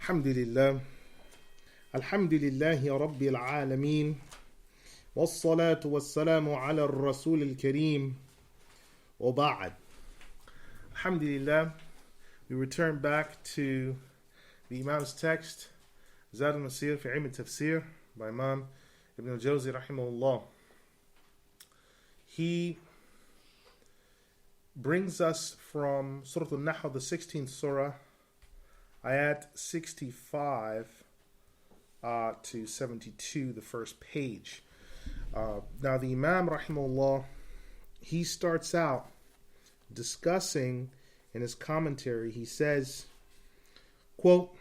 Alhamdulillah. Alhamdulillahi Rabbil Alameen. Wassalatu wassalamu ala Rasul al-Kareem. Wa ba'd. Alhamdulillah. We return back to the Imam's text, ul-Masir, Fi Ilm it-Tafsir, by Imam ibn Al-Jawzi rahimahullah. He brings us from Surah An-Nahl, the 16th surah, ayat 65 to 72, the first page. Now the Imam rahimahullah, he starts out discussing in his commentary, he says, quote,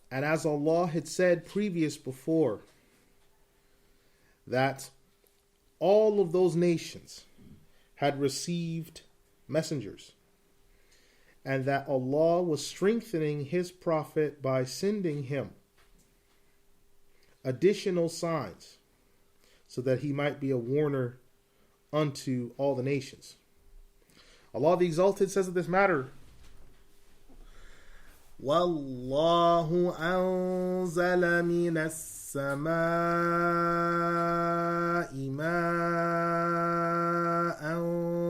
"And as Allah had said before, that all of those nations had received messengers, and that Allah was strengthening His Prophet by sending him additional signs so that he might be a warner unto all the nations." Allah the Exalted says of this matter, وَاللَّهُ أَنزَلَ مِنَ السَّمَاءِ مَاءً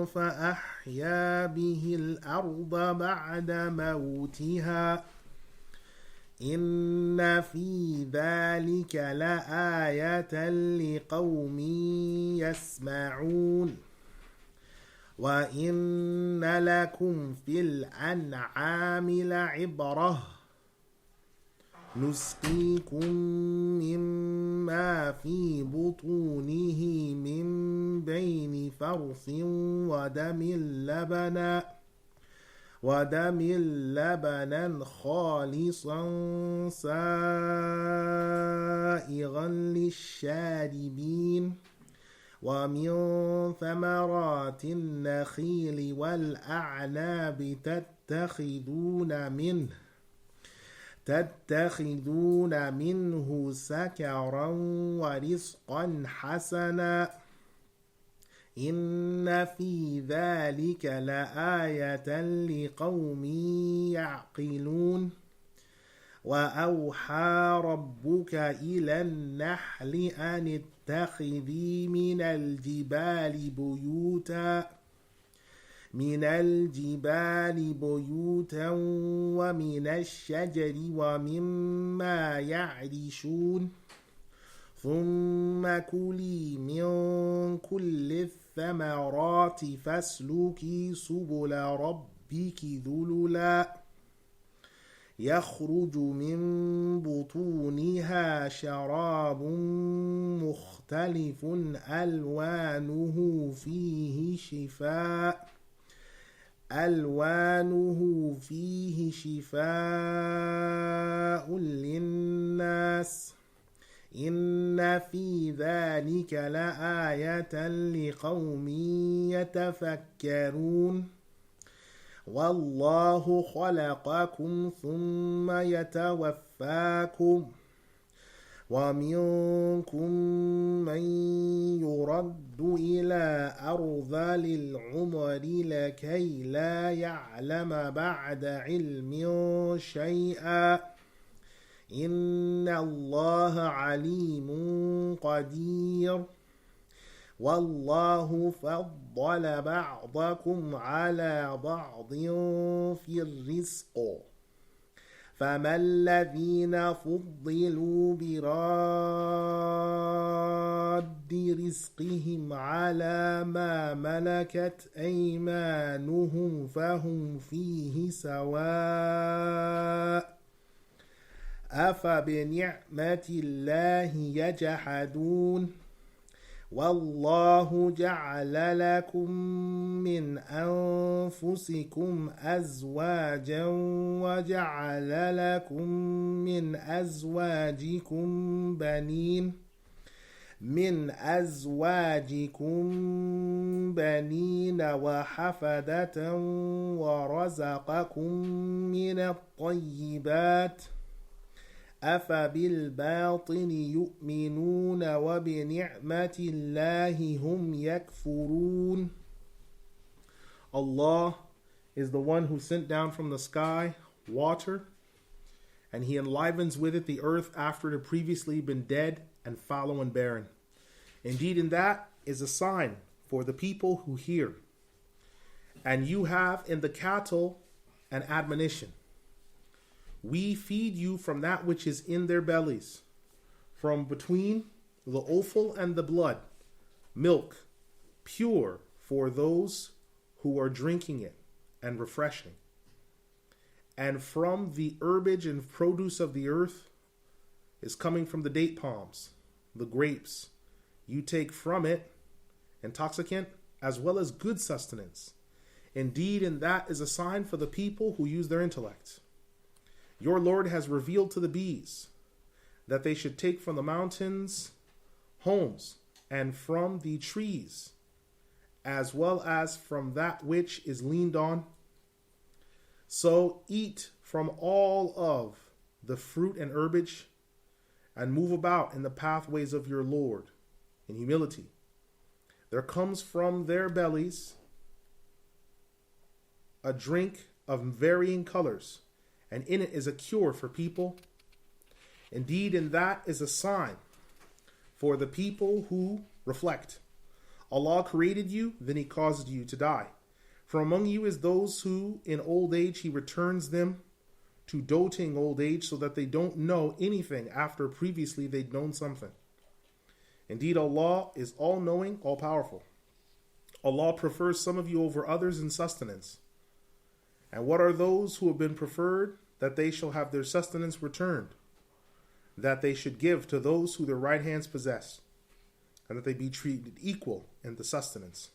فَأَحْيَا بِهِ الْأَرْضَ بَعْدَ مَوْتِهَا إِنَّ فِي ذَلِكَ لَآيَةً لِقَوْمٍ يَسْمَعُونَ وَإِنَّ لَكُمْ فِي الْأَنْعَامِ لَعِبْرَةً نُسْقِيكُم مِّمَّا فِي بُطُونِهِ مِن بَيْنِ فَرْثٍ ودم لبنا خالصا سائغا للشاربين ومن ثمرات النخيل والأعناب تتخذون منه سكرا ورزقا حسنا إن في ذلك لآية لقوم يعقلون وأوحى ربك إلى النحل أن اتخذي من الجبال بيوتا ومن الشجر ومما يعرشون ثم كلي من كل الثمرات فاسلكي سبل ربك ذللا يخرج من بطونها شراب مختلف ألوانه فيه شفاء للناس إن في ذلك لآية لقوم يتفكرون والله خلقكم ثم يتوفاكم ومنكم من يرد إلى أرذل العمر لكي لا يعلم بعد علم شيئا إن الله عليم قدير والله فضل بعضكم على بعض في الرزق فما الذين فضلوا براد رزقهم على ما ملكت أيمانهم فهم فيه سواء أفبنعمة الله يجحدون والله جعل لكم من أنفسكم أزواجا وجعل لكم من أزواجكم بنين وحفدة ورزقكم من الطيبات أفبالباطل يؤمنون وبنعمة الله هم يكفرون. Allah is the one who sent down from the sky water and he enlivens with it the earth after it had previously been dead and fallow and barren. Indeed, in that is a sign for the people who hear. And you have in the cattle an admonition. We feed you from that which is in their bellies, from between the offal and the blood, milk, pure for those who are drinking it, and refreshing. And from the herbage and produce of the earth is coming from the date palms, the grapes. You take from it intoxicant as well as good sustenance. Indeed, in that is a sign for the people who use their intellect. Your Lord has revealed to the bees that they should take from the mountains homes, and from the trees, as well as from that which is leaned on. So eat from all of the fruit and herbage, and move about in the pathways of your Lord in humility. There comes from their bellies a drink of varying colors, and in it is a cure for people. Indeed, in that is a sign for the people who reflect. Allah created you, then He caused you to die. From among you is those who in old age He returns them to doting old age, so that they don't know anything after previously they'd known something. Indeed, Allah is all-knowing, all-powerful. Allah prefers some of you over others in sustenance. And what are those who have been preferred? That they shall have their sustenance returned, that they should give to those who their right hands possess, and that they be treated equal in the sustenance.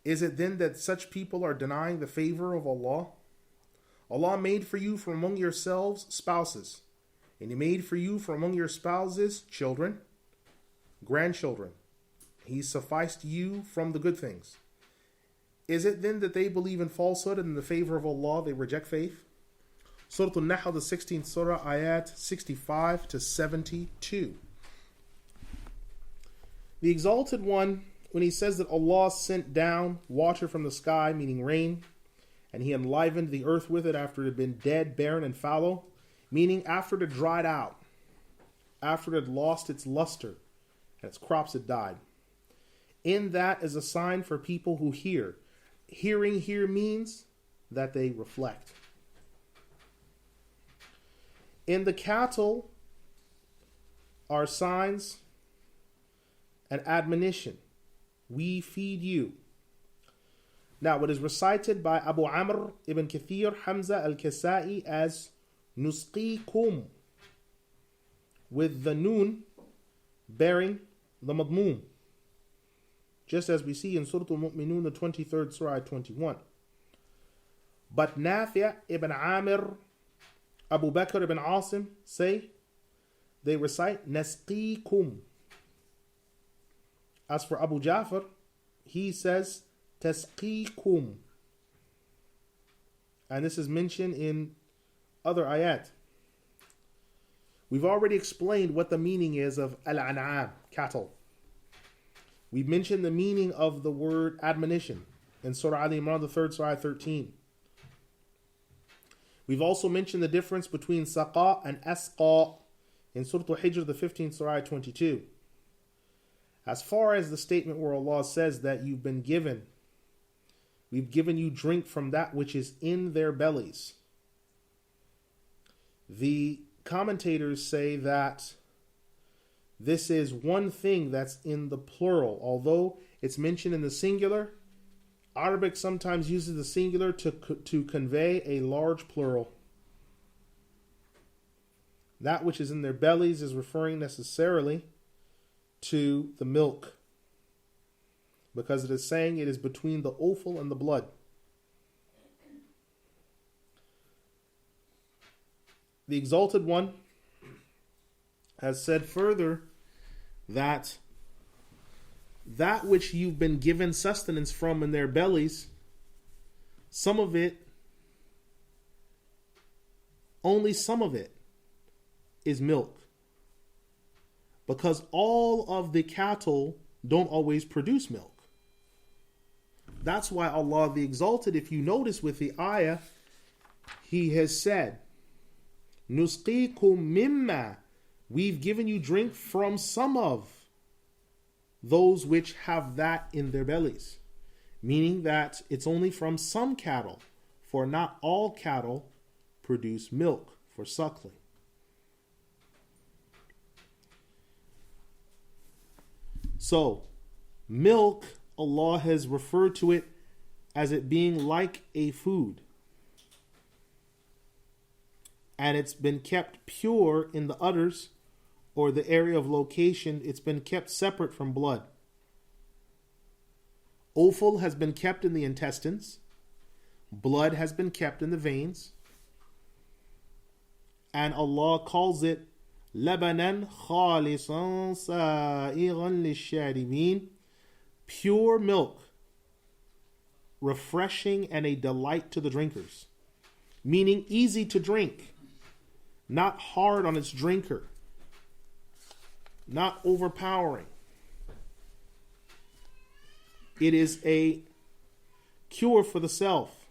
Is it then that such people are denying the favor of Allah? Allah made for you from among yourselves spouses, and He made for you from among your spouses children, grandchildren. He sufficed you from the good things. Is it then that they believe in falsehood, and in the favor of Allah they reject faith? Surah An-Nahl, the 16th surah, ayat 65 to 72. The Exalted One, when He says that Allah sent down water from the sky, meaning rain, and He enlivened the earth with it after it had been dead, barren, and fallow, meaning after it had dried out, after it had lost its luster, and its crops had died. In that is a sign for people who hear. Hearing here means that they reflect. In the cattle are signs and admonition. We feed you. Now, what is recited by Abu Amr ibn Kathir Hamza al-Kasai as nusqikum, with the noon bearing the madmum, just as we see in Surah Al-Mu'minun, the 23rd surah, 21. But Nafi' ibn Amir, Abu Bakr ibn Asim they recite nasqikum. As for Abu Ja'far, he says tasqikum. And this is mentioned in other ayat. We've already explained what the meaning is of al-an'am, cattle. We've mentioned the meaning of the word admonition in Surah Al-Imran, the 3rd surah, 13. We've also mentioned the difference between saqa and asqa in Surah Al-Hijr, the 15th surah, 22. As far as the statement where Allah says that we've given you drink from that which is in their bellies, the commentators say that this is one thing that's in the plural. Although it's mentioned in the singular, Arabic sometimes uses the singular to convey a large plural. That which is in their bellies is referring necessarily to the milk, because it is saying it is between the offal and the blood. The Exalted One has said further that which you've been given sustenance from in their bellies, some of it, only some of it, is milk. Because all of the cattle don't always produce milk. That's why Allah the Exalted, if you notice with the ayah, He has said, Nusqikum mimma. We've given you drink from some of those which have that in their bellies. Meaning that it's only from some cattle, for not all cattle produce milk for suckling. So, milk, Allah has referred to it as it being like a food. And it's been kept pure in the udders or the area of location. It's been kept separate from blood. Offal has been kept in the intestines. Blood has been kept in the veins. And Allah calls it لَبَنًا خَالِصًا سَائِغًا لِلشَّارِبِينَ, pure milk, refreshing and a delight to the drinkers. Meaning easy to drink, not hard on its drinker, not overpowering. It is a cure for the self,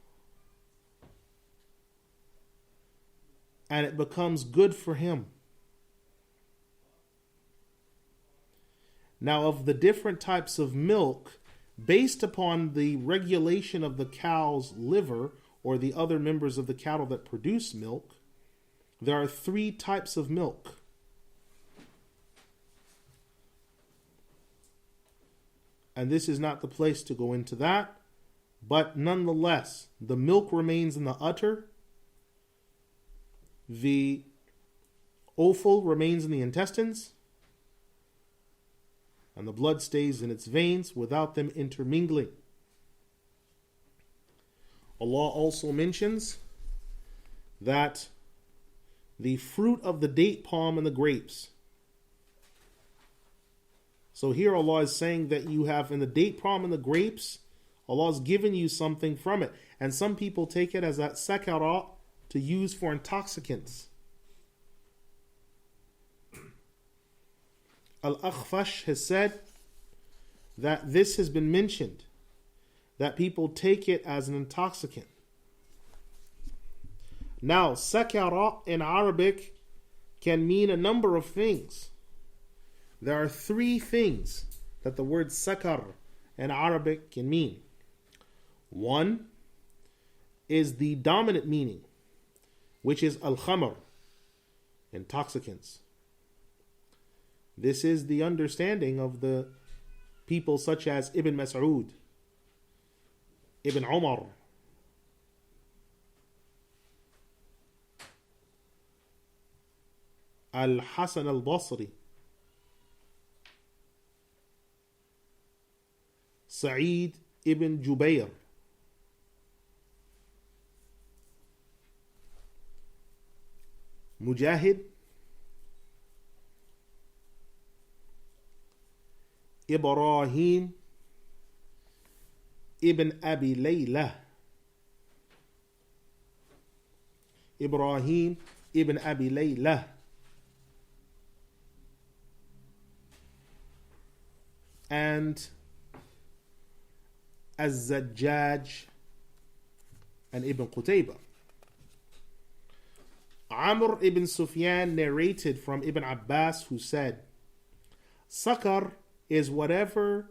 and it becomes good for him. Now, of the different types of milk, based upon the regulation of the cow's liver or the other members of the cattle that produce milk, there are 3 types of milk. And this is not the place to go into that, but nonetheless, the milk remains in the udder, the offal remains in the intestines, and the blood stays in its veins without them intermingling. Allah also mentions that the fruit of the date palm and the grapes. So here Allah is saying that you have in the date palm and the grapes, Allah has given you something from it. And some people take it as a sakara to use for intoxicants. Al-Akhfash has said that this has been mentioned, that people take it as an intoxicant. Now, sakara in Arabic can mean a number of things. There are 3 things that the word sakar in Arabic can mean. One is the dominant meaning, which is al-khamr, intoxicants. This is the understanding of the people such as Ibn Mas'ud, Ibn Umar, Al-Hasan al-Basri, Sa'id ibn Jubayr, Mujahid, Ibrahim ibn Abi Layla, Ibrahim ibn Abi Layla, and Az-Zajjaj and Ibn Qutaybah. Amr ibn Sufyan narrated from Ibn Abbas, who said, Sakar is whatever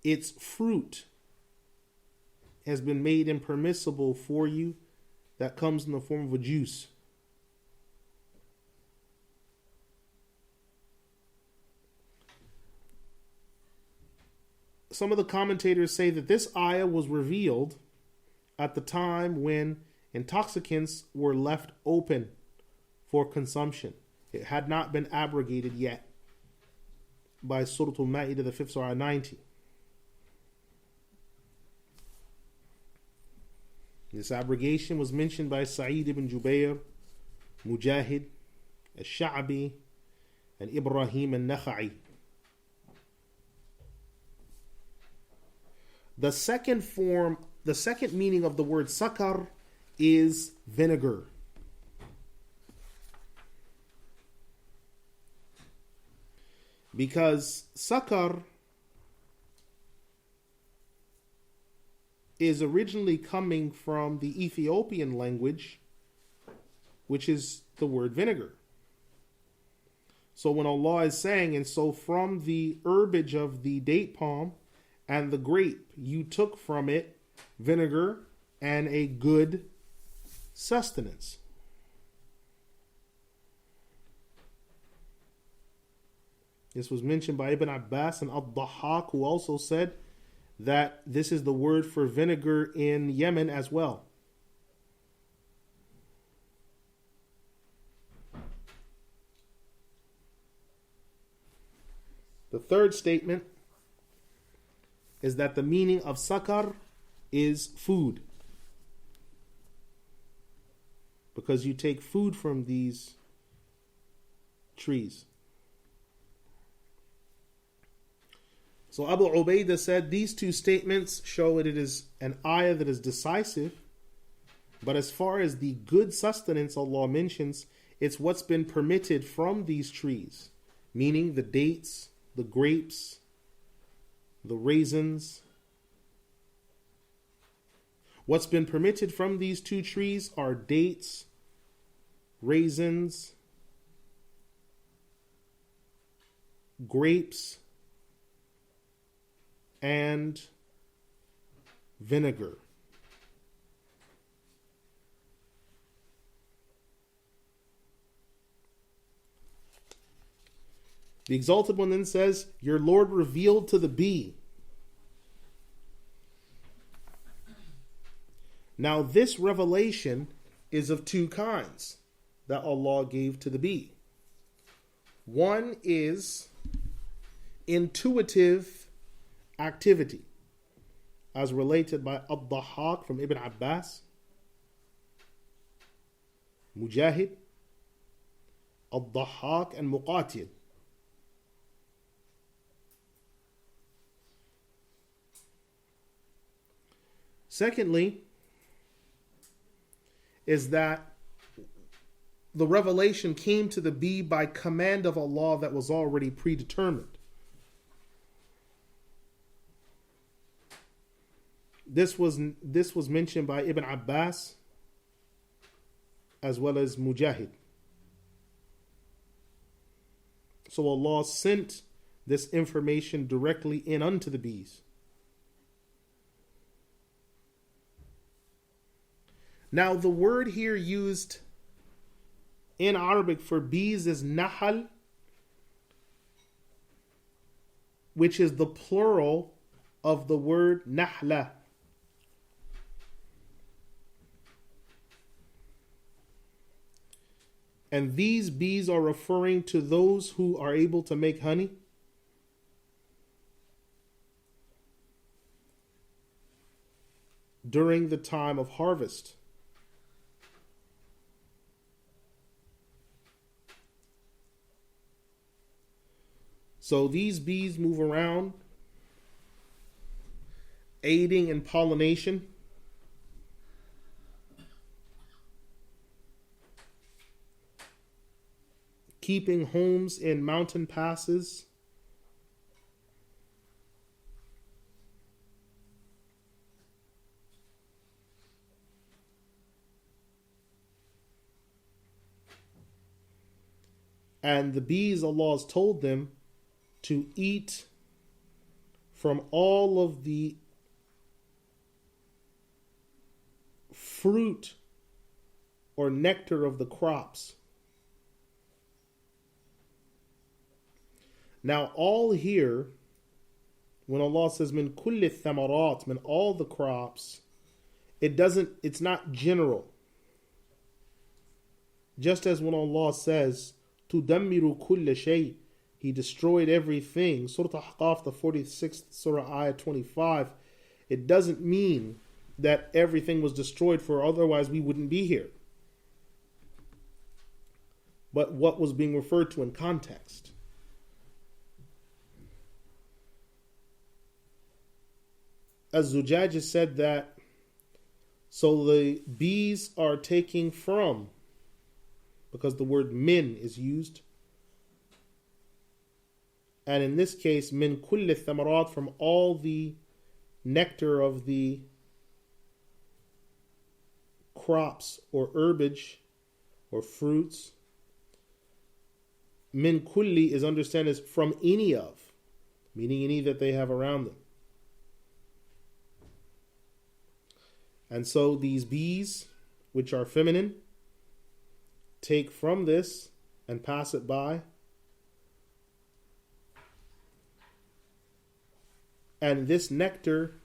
its fruit has been made impermissible for you that comes in the form of a juice. Some of the commentators say that this ayah was revealed at the time when intoxicants were left open for consumption. It had not been abrogated yet by Surah Al-Ma'idah, the 5th Surah 90. This abrogation was mentioned by Sa'id ibn Jubayr, Mujahid, Al-Sha'bi, and Ibrahim al-Nakha'i. The second meaning of the word sakar is vinegar. Because sakar is originally coming from the Ethiopian language, which is the word vinegar. So when Allah is saying, and so from the herbage of the date palm and the grape, you took from it vinegar and a good sustenance. This was mentioned by Ibn Abbas and Ad-Dahhak, who also said that this is the word for vinegar in Yemen as well. The third statement is that the meaning of sakar is food, because you take food from these trees. So Abu Ubaidah said these two statements show that it is an ayah that is decisive, but as far as the good sustenance Allah mentions, it's what's been permitted from these trees, meaning the dates, the grapes, the raisins. What's been permitted from these two trees are dates, raisins, grapes, and vinegar. The Exalted One then says, your Lord revealed to the bee. Now this revelation is of two kinds that Allah gave to the bee. One is intuitive activity, as related by Ad-Dahhak from Ibn Abbas, Mujahid, Ad-Dahhak, and Muqatil. Secondly, is that the revelation came to the bee by command of Allah that was already predetermined. This was mentioned by Ibn Abbas as well as Mujahid. So Allah sent this information directly in unto the bees. Now the word here used in Arabic for bees is Nahl, which is the plural of the word Nahla. And these bees are referring to those who are able to make honey. During the time of harvest. So these bees move around, aiding in pollination, keeping homes in mountain passes, and the bees, Allah has told them to eat from all of the fruit or nectar of the crops. Now, all here, when Allah says min kulli thamarat, min all the crops, it's not general. Just as when Allah says tudammiru kulla shay, He destroyed everything. Surah Ahqaf, the 46th Surah, ayat 25. It doesn't mean that everything was destroyed, for otherwise we wouldn't be here. But what was being referred to in context. Az-Zujaj said that, so the bees are taking from, because the word min is used, and in this case, min kulli thamarat, from all the nectar of the crops or herbage or fruits. Min kulli is understood as from any of, meaning any that they have around them. And so these bees, which are feminine, take from this and pass it by. And this nectar,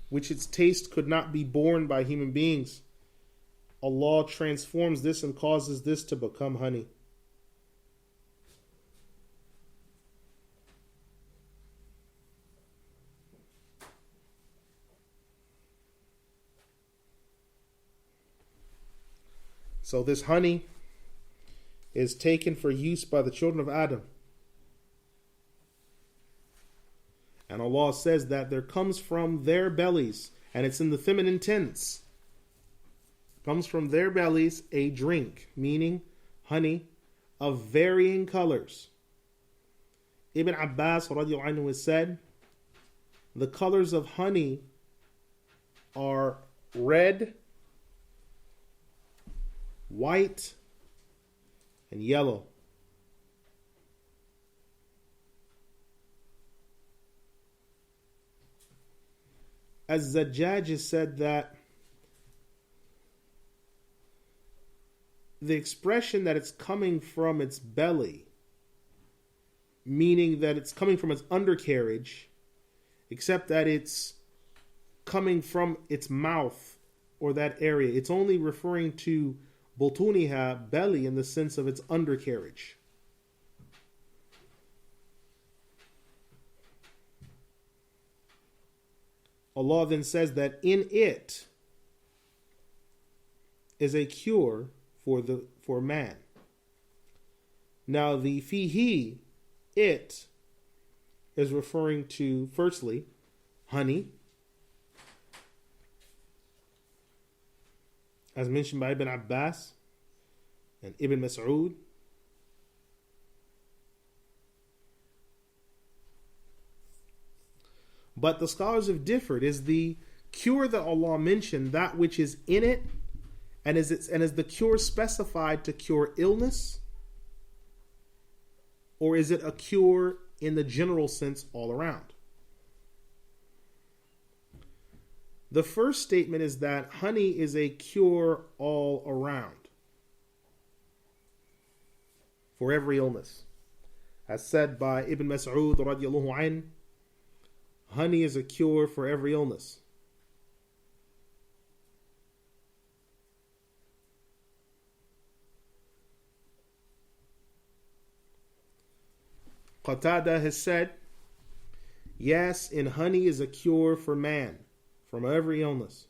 which its taste could not be borne by human beings, Allah transforms this and causes this to become honey. So this honey is taken for use by the children of Adam. And Allah says that there comes from their bellies, and it's in the feminine tense, comes from their bellies a drink, meaning honey, of varying colors. Ibn Abbas radiallahu anhu has said, the colors of honey are red, white, and yellow. Az-Zajjaj has said that the expression that it's coming from its belly, meaning that it's coming from its undercarriage, except that it's coming from its mouth or that area. It's only referring to butuniha, belly, in the sense of its undercarriage. Allah then says that in it is a cure for man. Now the fihi, it, is referring to, firstly, honey, as mentioned by Ibn Abbas and Ibn Mas'ud. But the scholars have differed. Is the cure that Allah mentioned that which is in it, and is the cure specified to cure illness? Or is it a cure in the general sense all around? The first statement is that honey is a cure all around for every illness. As said by Ibn Mas'ud radiallahu anhu, honey is a cure for every illness. Qatada has said, yes, and honey is a cure for man from every illness.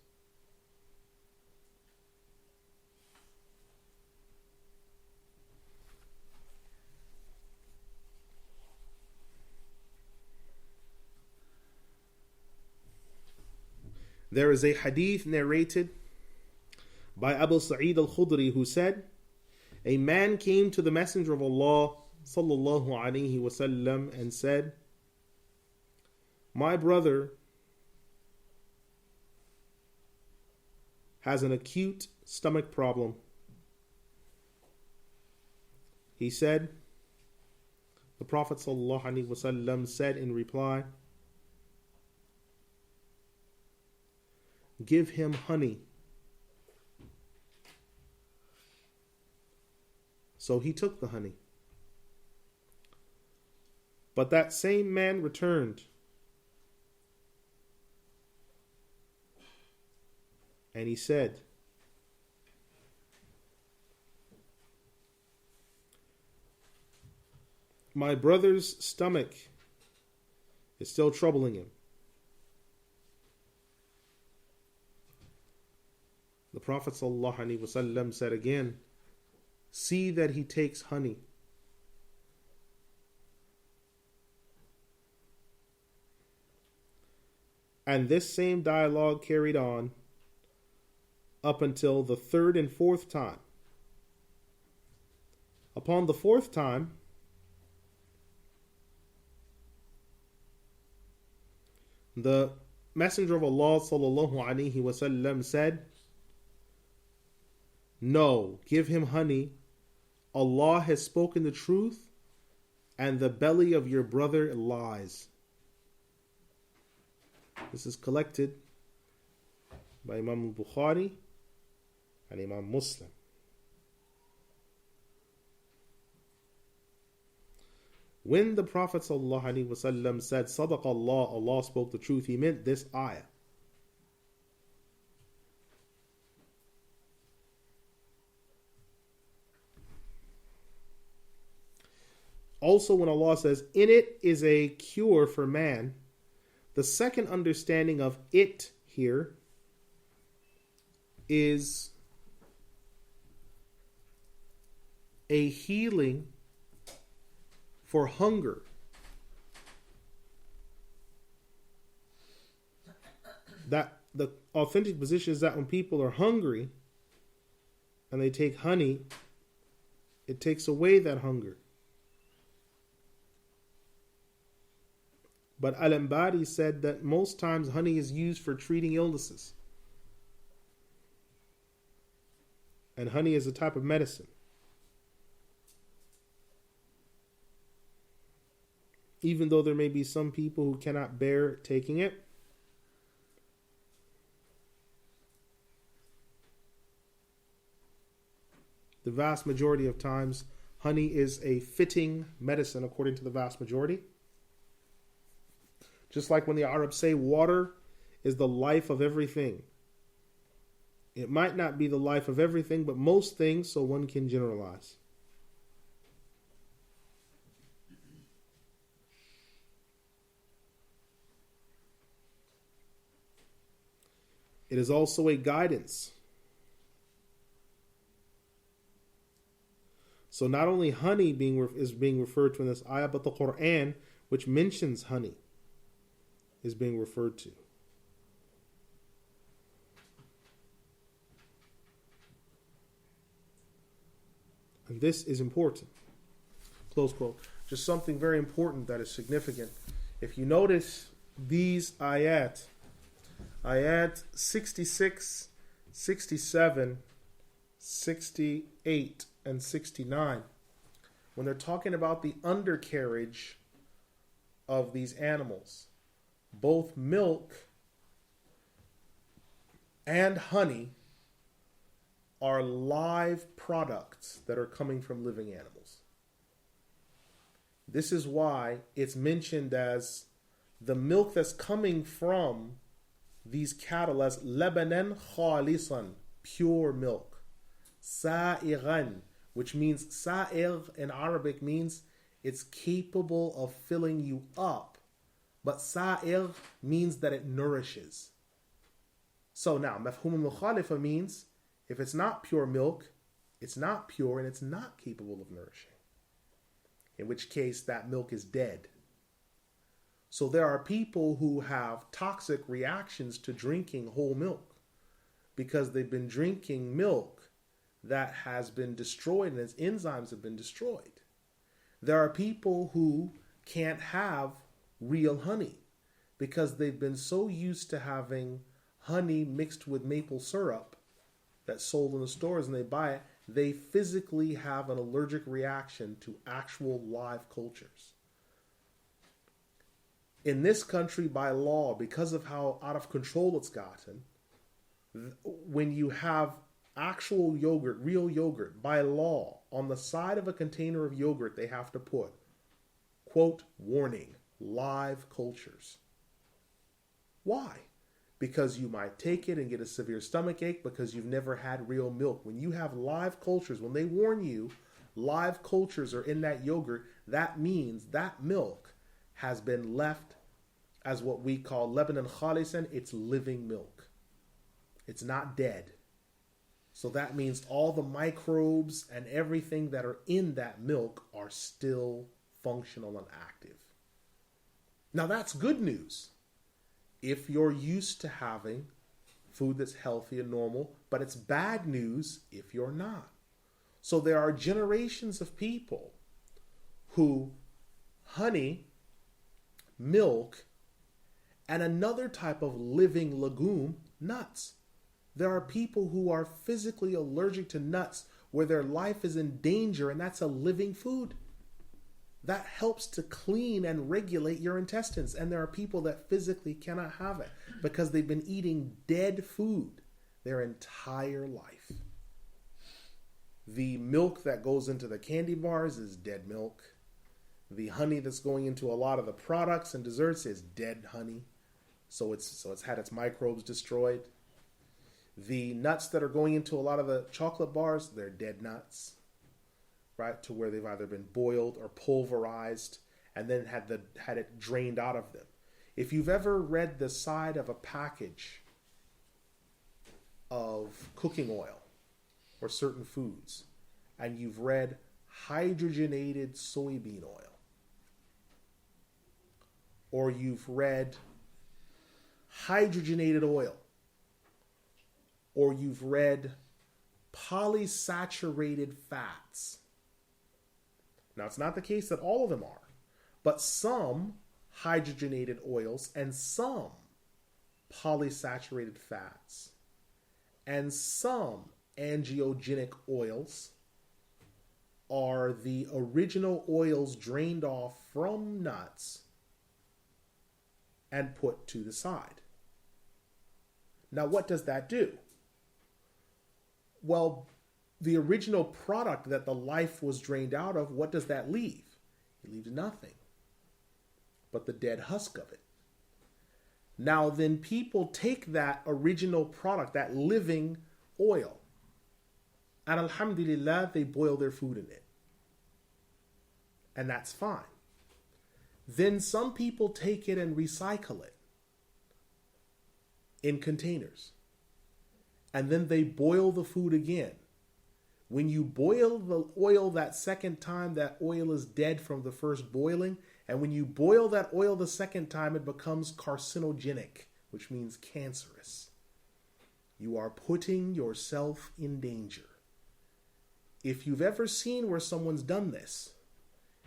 There is a hadith narrated by Abu Sa'id al-Khudri who said, a man came to the Messenger of Allah sallallahu alaihi wasallam and said, my brother has an acute stomach problem. He said, the Prophet sallallahu alaihi wasallam said in reply, give him honey. So he took the honey. But that same man returned and he said, my brother's stomach is still troubling him. The Prophet ﷺ said again, see that he takes honey. And this same dialogue carried on up until the third and fourth time. Upon the fourth time, the Messenger of Allah sallallahu alaihi wasallam said, No, give him honey. Allah has spoken the truth, and the belly of your brother lies. This is collected by Imam Bukhari and Imam Muslim. When the Prophet ﷺ said, Sadaq Allah, Allah spoke the truth, he meant this ayah. Also, when Allah says, in it is a cure for man, the second understanding of it here is a healing for hunger. That the authentic position is that when people are hungry and they take honey, it takes away that hunger. But Al-Ambari said that most times honey is used for treating illnesses. And honey is a type of medicine. Even though there may be some people who cannot bear taking it. The vast majority of times, honey is a fitting medicine according to the vast majority. Just like when the Arabs say water is the life of everything. It might not be the life of everything, but most things, so one can generalize. It is also a guidance. So not only honey is being referred to in this ayah, but the Quran, which mentions honey, is being referred to. And this is important. Close quote. Just something very important that is significant. If you notice these ayat 66, 67, 68, and 69, when they're talking about the undercarriage of these animals, both milk and honey are live products that are coming from living animals. This is why it's mentioned as the milk that's coming from these cattle as labanan khalisan, pure milk. Sa'igan, which means sa'ir in Arabic means it's capable of filling you up. But sa'ir means that it nourishes. So now, mafhum al-mukhalifa means if it's not pure milk, it's not pure and it's not capable of nourishing. In which case, that milk is dead. So there are people who have toxic reactions to drinking whole milk because they've been drinking milk that has been destroyed and its enzymes have been destroyed. There are people who can't have real honey because they've been so used to having honey mixed with maple syrup that's sold in the stores and they buy it, they physically have an allergic reaction to actual live cultures. In this country, by law, because of how out of control it's gotten, when you have actual yogurt, real yogurt, by law, on the side of a container of yogurt, they have to put, quote, warning, live cultures. Why? Because you might take it and get a severe stomach ache because you've never had real milk. When you have live cultures, when they warn you live cultures are in that yogurt, that means that milk has been left as what we call Lebanon khalisan, it's living milk. It's not dead. So that means all the microbes and everything that are in that milk are still functional and active. Now that's good news if you're used to having food that's healthy and normal, but it's bad news if you're not. So there are generations of people who honey, milk, and another type of living legume, nuts. There are people who are physically allergic to nuts where their life is in danger, and that's a living food. That helps to clean and regulate your intestines. And there are people that physically cannot have it because they've been eating dead food their entire life. The milk that goes into the candy bars is dead milk. The honey that's going into a lot of the products and desserts is dead honey. So it's had its microbes destroyed. The nuts that are going into a lot of the chocolate bars, they're dead nuts, right? To where they've either been boiled or pulverized and then had it drained out of them. If you've ever read the side of a package of cooking oil or certain foods, and you've read hydrogenated soybean oil, or you've read hydrogenated oil, or you've read polysaturated fats. Now, it's not the case that all of them are, but some hydrogenated oils and some polysaturated fats and some angiogenic oils are the original oils drained off from nuts and put to the side. Now, what does that do? Well, the original product that the life was drained out of, what does that leave? It leaves nothing but the dead husk of it. Now, then people take that original product, that living oil, and alhamdulillah, they boil their food in it. And that's fine. Then some people take it and recycle it in containers. And then they boil the food again. When you boil the oil that second time, that oil is dead from the first boiling. And when you boil that oil the second time, it becomes carcinogenic, which means cancerous. You are putting yourself in danger. If you've ever seen where someone's done this,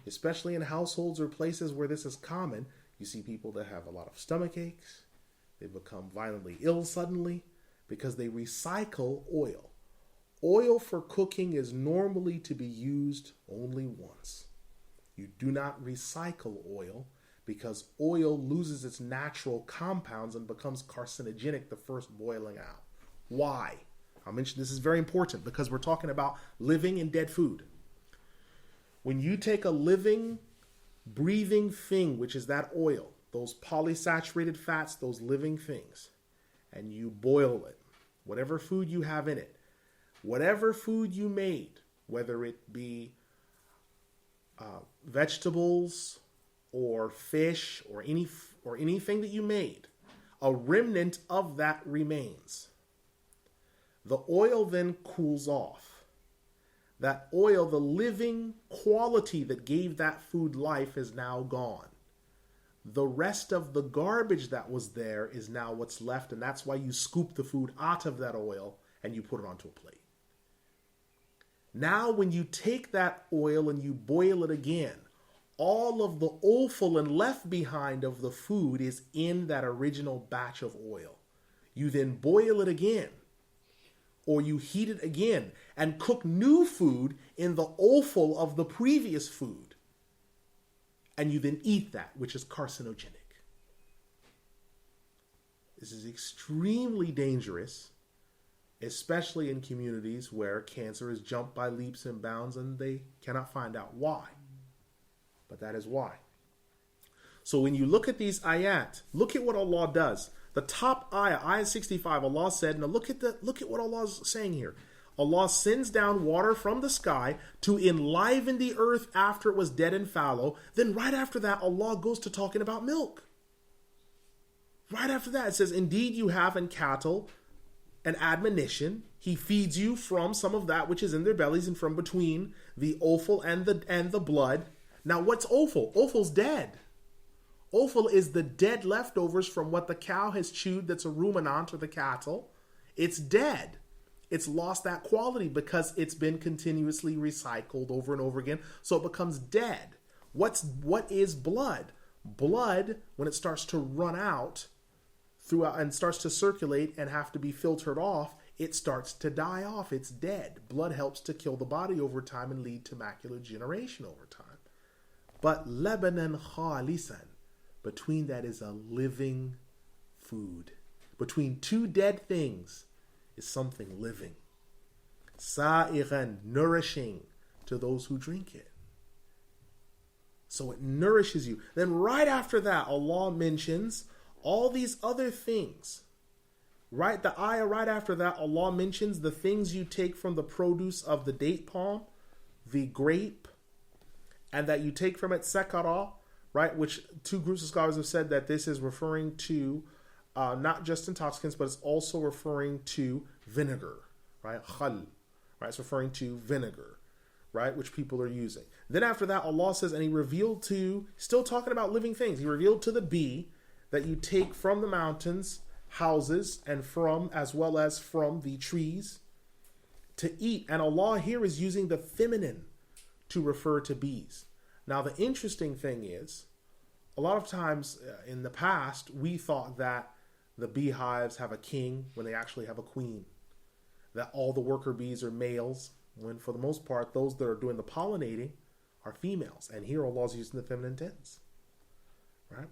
especially in households or places where this is common, you see people that have a lot of stomach aches. They become violently ill suddenly because they recycle oil. Oil for cooking is normally to be used only once. You do not recycle oil because oil loses its natural compounds and becomes carcinogenic the first boiling out. Why? I'll mention this is very important because we're talking about living and dead food. When you take a living, breathing thing, which is that oil, those polysaturated fats, those living things, and you boil it, whatever food you have in it, whatever food you made, whether it be vegetables or fish or anything that you made, a remnant of that remains. The oil then cools off. That oil, the living quality that gave that food life, is now gone. The rest of the garbage that was there is now what's left, and that's why you scoop the food out of that oil and you put it onto a plate. Now, when you take that oil and you boil it again, all of the offal and left behind of the food is in that original batch of oil. You then boil it again, or you heat it again and cook new food in the offal of the previous food. And you then eat that, which is carcinogenic. This is extremely dangerous, especially in communities where cancer is jumped by leaps and bounds and they cannot find out why. But that is why. So when you look at these ayat, look at what Allah does. The top ayat 65, Allah said, now look at what Allah is saying here. Allah sends down water from the sky to enliven the earth after it was dead and fallow. Then right after that, Allah goes to talking about milk. Right after that, it says, indeed you have in cattle an admonition. He feeds you from some of that which is in their bellies and from between the offal and the blood. Now what's offal? Offal's dead. Offal is the dead leftovers from what the cow has chewed that's a ruminant, or the cattle. It's dead. It's lost that quality because it's been continuously recycled over and over again. So it becomes dead. What is blood? Blood, when it starts to run out throughout and starts to circulate and have to be filtered off, it starts to die off. It's dead. Blood helps to kill the body over time and lead to macular degeneration over time. But labanan khalisan, between that is a living food. Between two dead things is something living. Sa'iran, nourishing to those who drink it. So it nourishes you. Then right after that, Allah mentions all these other things. Right, the ayah right after that, Allah mentions the things you take from the produce of the date palm, the grape, and that you take from it sakara, right? Which two groups of scholars have said that this is referring to not just intoxicants, but it's also referring to vinegar, right? Khal, right? It's referring to vinegar, right? Which people are using. Then after that, Allah says, and He revealed to, still talking about living things, He revealed to the bee that you take from the mountains, houses, and from, as well as from the trees to eat. And Allah here is using the feminine to refer to bees. Now, the interesting thing is, a lot of times in the past, we thought that the beehives have a king when they actually have a queen. That all the worker bees are males, when for the most part, those that are doing the pollinating are females. And here Allah is using the feminine tense. Right?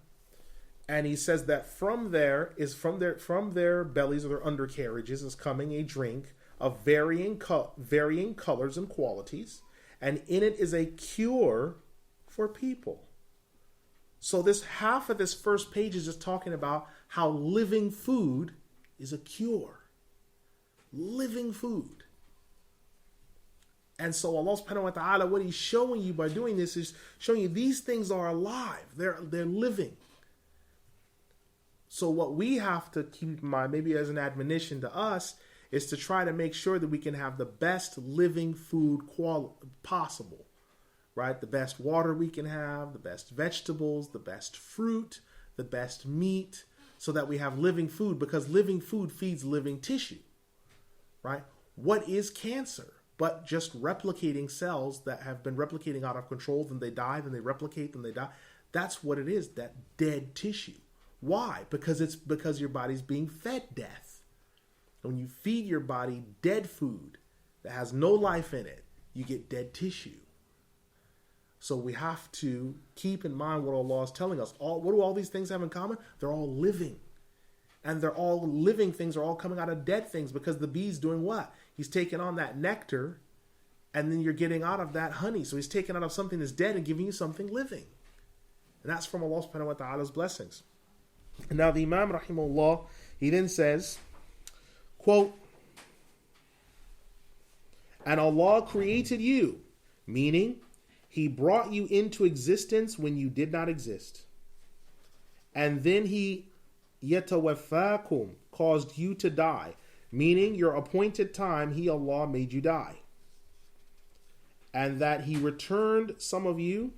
And He says that from their bellies or their undercarriages is coming a drink of varying colors and qualities, and in it is a cure for people. So this half of this first page is just talking about how living food is a cure. Living food. And so Allah subhanahu wa ta'ala, what He's showing you by doing this is showing you these things are alive. They're living. So what we have to keep in mind, maybe as an admonition to us, is to try to make sure that we can have the best living food possible, right? The best water we can have, the best vegetables, the best fruit, the best meat, so that we have living food, because living food feeds living tissue, right? What is cancer but just replicating cells that have been replicating out of control, then they die, then they replicate, then they die. That's what it is, that dead tissue. Why? Because your body's being fed death. When you feed your body dead food that has no life in it, you get dead tissue. So we have to keep in mind what Allah is telling us. What do all these things have in common? They're all living. And they're all living things are all coming out of dead things, because the bee's doing what? He's taking on that nectar, and then you're getting out of that honey. So he's taking out of something that's dead and giving you something living. And that's from Allah subhanahu wa ta'ala's blessings. And now the Imam rahimahullah, he then says, quote, and Allah created you, meaning He brought you into existence when you did not exist. And then He yatawaffakum, caused you to die, meaning your appointed time, He, Allah, made you die. And that He returned some of you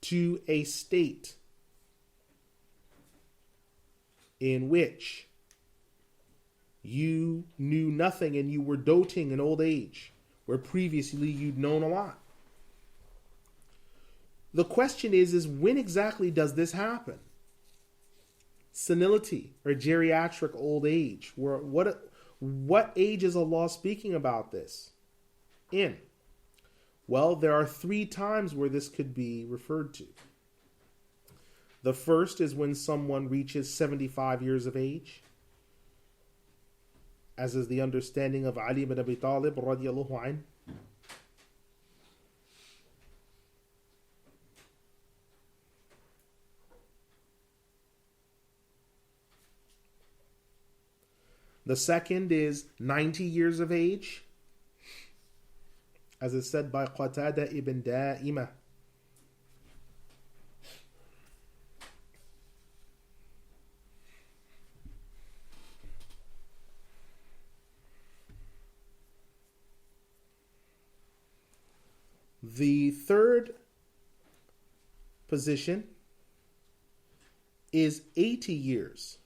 to a state in which you knew nothing and you were doting in old age, where previously you'd known a lot. The question is when exactly does this happen? Senility or geriatric old age. What age is Allah speaking about this in? Well, there are 3 times where this could be referred to. The first is when someone reaches 75 years of age, as is the understanding of Ali ibn Abi Talib radiyallahu anhu. The second is 90 years of age, as is said by Qatada ibn Da'imah. The third position is 80 years,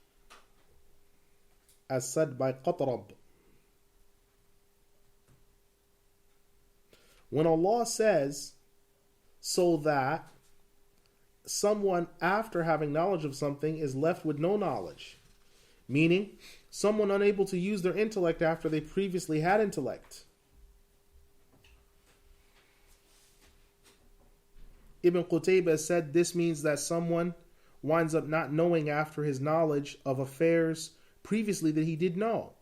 as said by Qatrab. When Allah says, so that someone after having knowledge of something is left with no knowledge, meaning someone unable to use their intellect after they previously had intellect. Ibn Qutaybah said this means that someone winds up not knowing after his knowledge of affairs previously that he did know,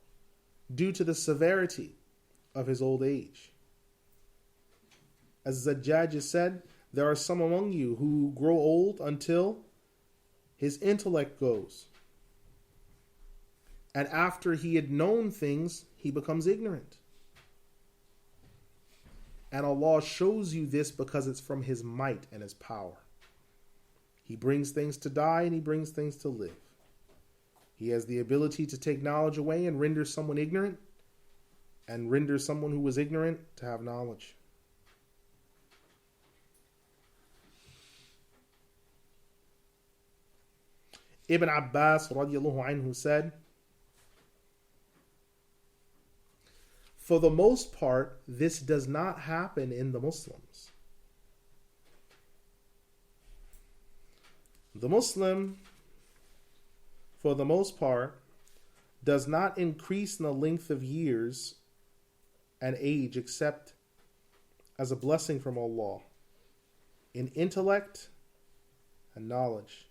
due to the severity of his old age. As Zajjaj said, there are some among you who grow old until his intellect goes. And after he had known things, he becomes ignorant. And Allah shows you this because it's from His might and His power. He brings things to die and He brings things to live. He has the ability to take knowledge away and render someone ignorant, and render someone who was ignorant to have knowledge. Ibn Abbas radiallahu anhu said, for the most part, this does not happen in the Muslims. The Muslim, for the most part, does not increase in the length of years and age except as a blessing from Allah in intellect and knowledge.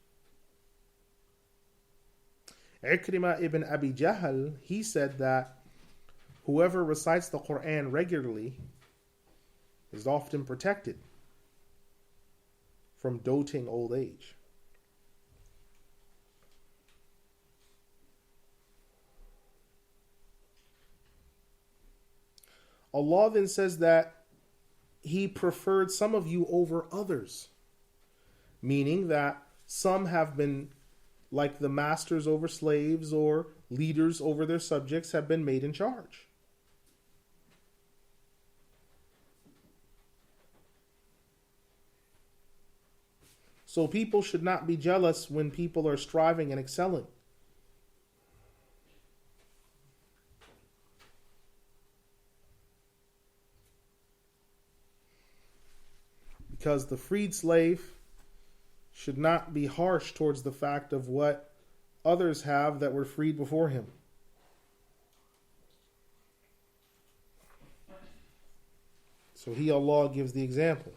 Ikrimah ibn Abi Jahl, he said that whoever recites the Quran regularly is often protected from doting old age. Allah then says that He preferred some of you over others, meaning that some have been, like the masters over slaves or leaders over their subjects, have been made in charge. So people should not be jealous when people are striving and excelling. Because the freed slave should not be harsh towards the fact of what others have that were freed before him. So He, Allah, gives the example.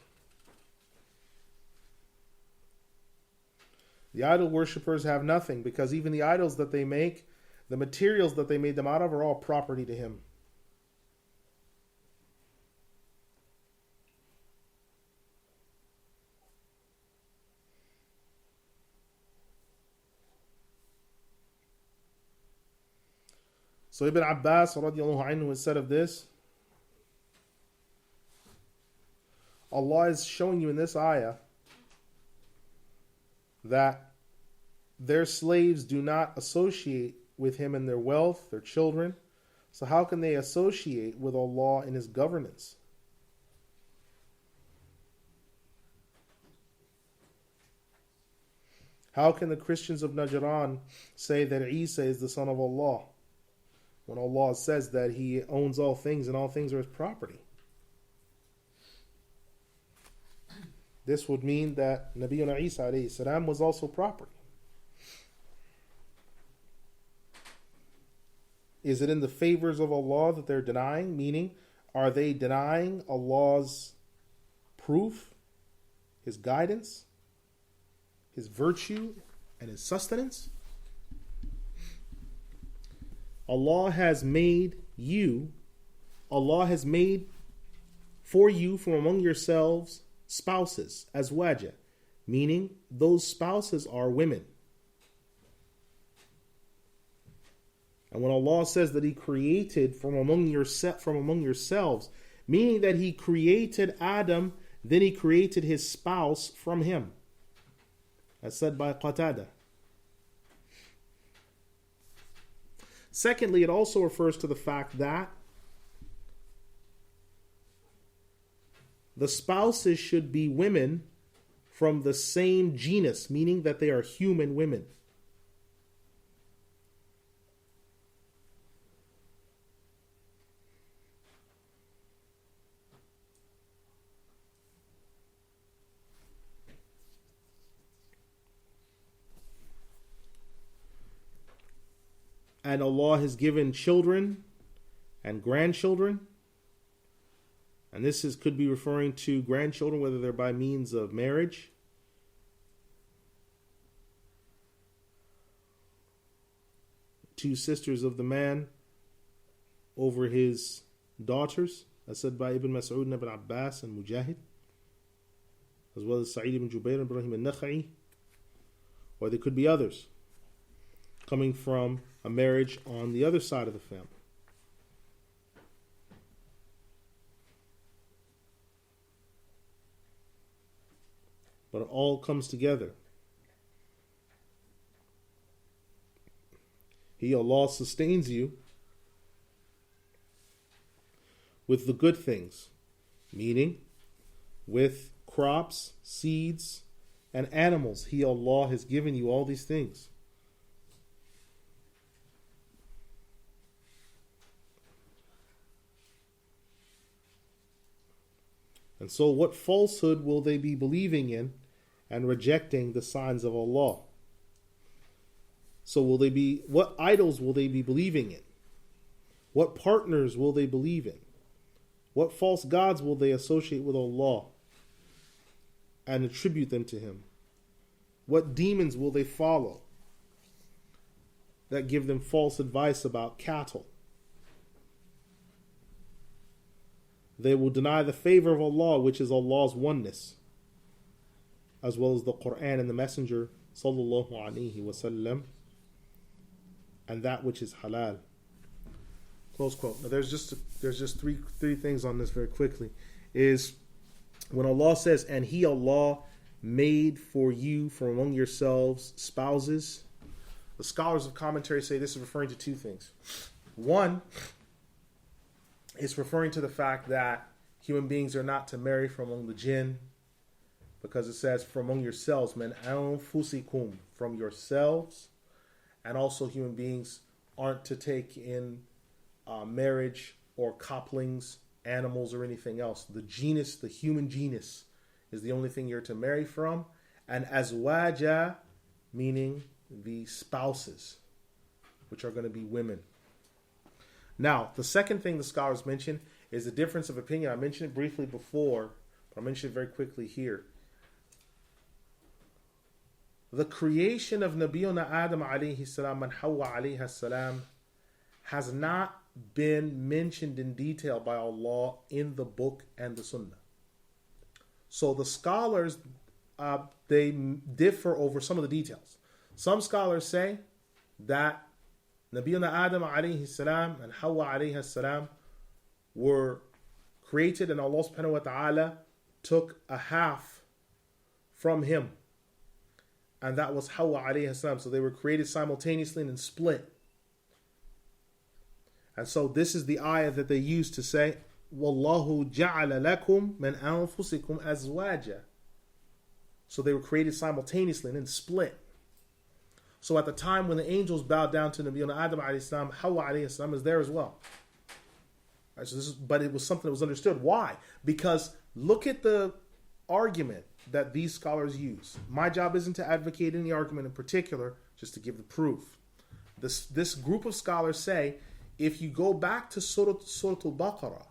The idol worshippers have nothing, because even the idols that they make, the materials that they made them out of, are all property to Him. So Ibn Abbas radiallahu anhu has said of this, Allah is showing you in this ayah that their slaves do not associate with Him in their wealth, their children. So how can they associate with Allah in His governance? How can the Christians of Najran say that Isa is the son of Allah, when Allah says that He owns all things and all things are His property? This would mean that Nabiyuna Isa alayhi salam was also property. Is it in the favors of Allah that they're denying? Meaning, are they denying Allah's proof, His guidance, His virtue, and His sustenance? Allah has made for you from among yourselves spouses, azwaja, meaning those spouses are women. And when Allah says that He created from among yourselves, meaning that He created Adam, then He created his spouse from him, as said by Qatada. Secondly, it also refers to the fact that the spouses should be women from the same genus, meaning that they are human women. And Allah has given children and grandchildren. And this could be referring to grandchildren, whether they're by means of marriage. Two sisters of the man over his daughters, as said by Ibn Mas'ud and Ibn Abbas and Mujahid, as well as Sa'id ibn Jubayr and Ibrahim al-Nakha'i. Or there could be others coming from a marriage on the other side of the family. But it all comes together. He, Allah, sustains you with the good things, meaning with crops, seeds, and animals. He, Allah, has given you all these things. And so what falsehood will they be believing in and rejecting the signs of Allah? So what idols will they be believing in? What partners will they believe in? What false gods will they associate with Allah and attribute them to Him? What demons will they follow that give them false advice about cattle? They will deny the favor of Allah, which is Allah's oneness, as well as the Quran and the Messenger sallallahu alaihi wasallam, and that which is halal. Close quote. Now there's just three things on this very quickly. Is when Allah says, and He, Allah, made for you from among yourselves spouses. The scholars of commentary say this is referring to two things. One, it's referring to the fact that human beings are not to marry from among the jinn, because it says from among yourselves, min anfusikum, from yourselves, and also human beings aren't to take in marriage or couplings, animals, or anything else. The genus, the human genus, is the only thing you're to marry from, and azwaja, meaning the spouses, which are going to be women. Now, the second thing the scholars mention is the difference of opinion. I mentioned it briefly before, but I'll mention it very quickly here. The creation of Nabiyuna Adam alayhi salam and Hawa alayhi salam has not been mentioned in detail by Allah in the book and the Sunnah. So the scholars, they differ over some of the details. Some scholars say that Nabiyuna Adam alayhi salam and Hawa alayhi salam were created, and Allah subhanahu wa ta'ala took a half from him, and that was Hawa alayhi salam. So they were created simultaneously and then split. And so this is the ayah that they used to say, Wallahu ja'ala lakum min anfusikum azwaja. So they were created simultaneously and then split. So at the time when the angels bowed down to Nabiyuna Adam alayhi salam, Hawa alayhi salam is there as well. Right, so but it was something that was understood. Why? Because look at the argument that these scholars use. My job isn't to advocate any argument in particular, just to give the proof. This group of scholars say, if you go back to Surah Al-Baqarah,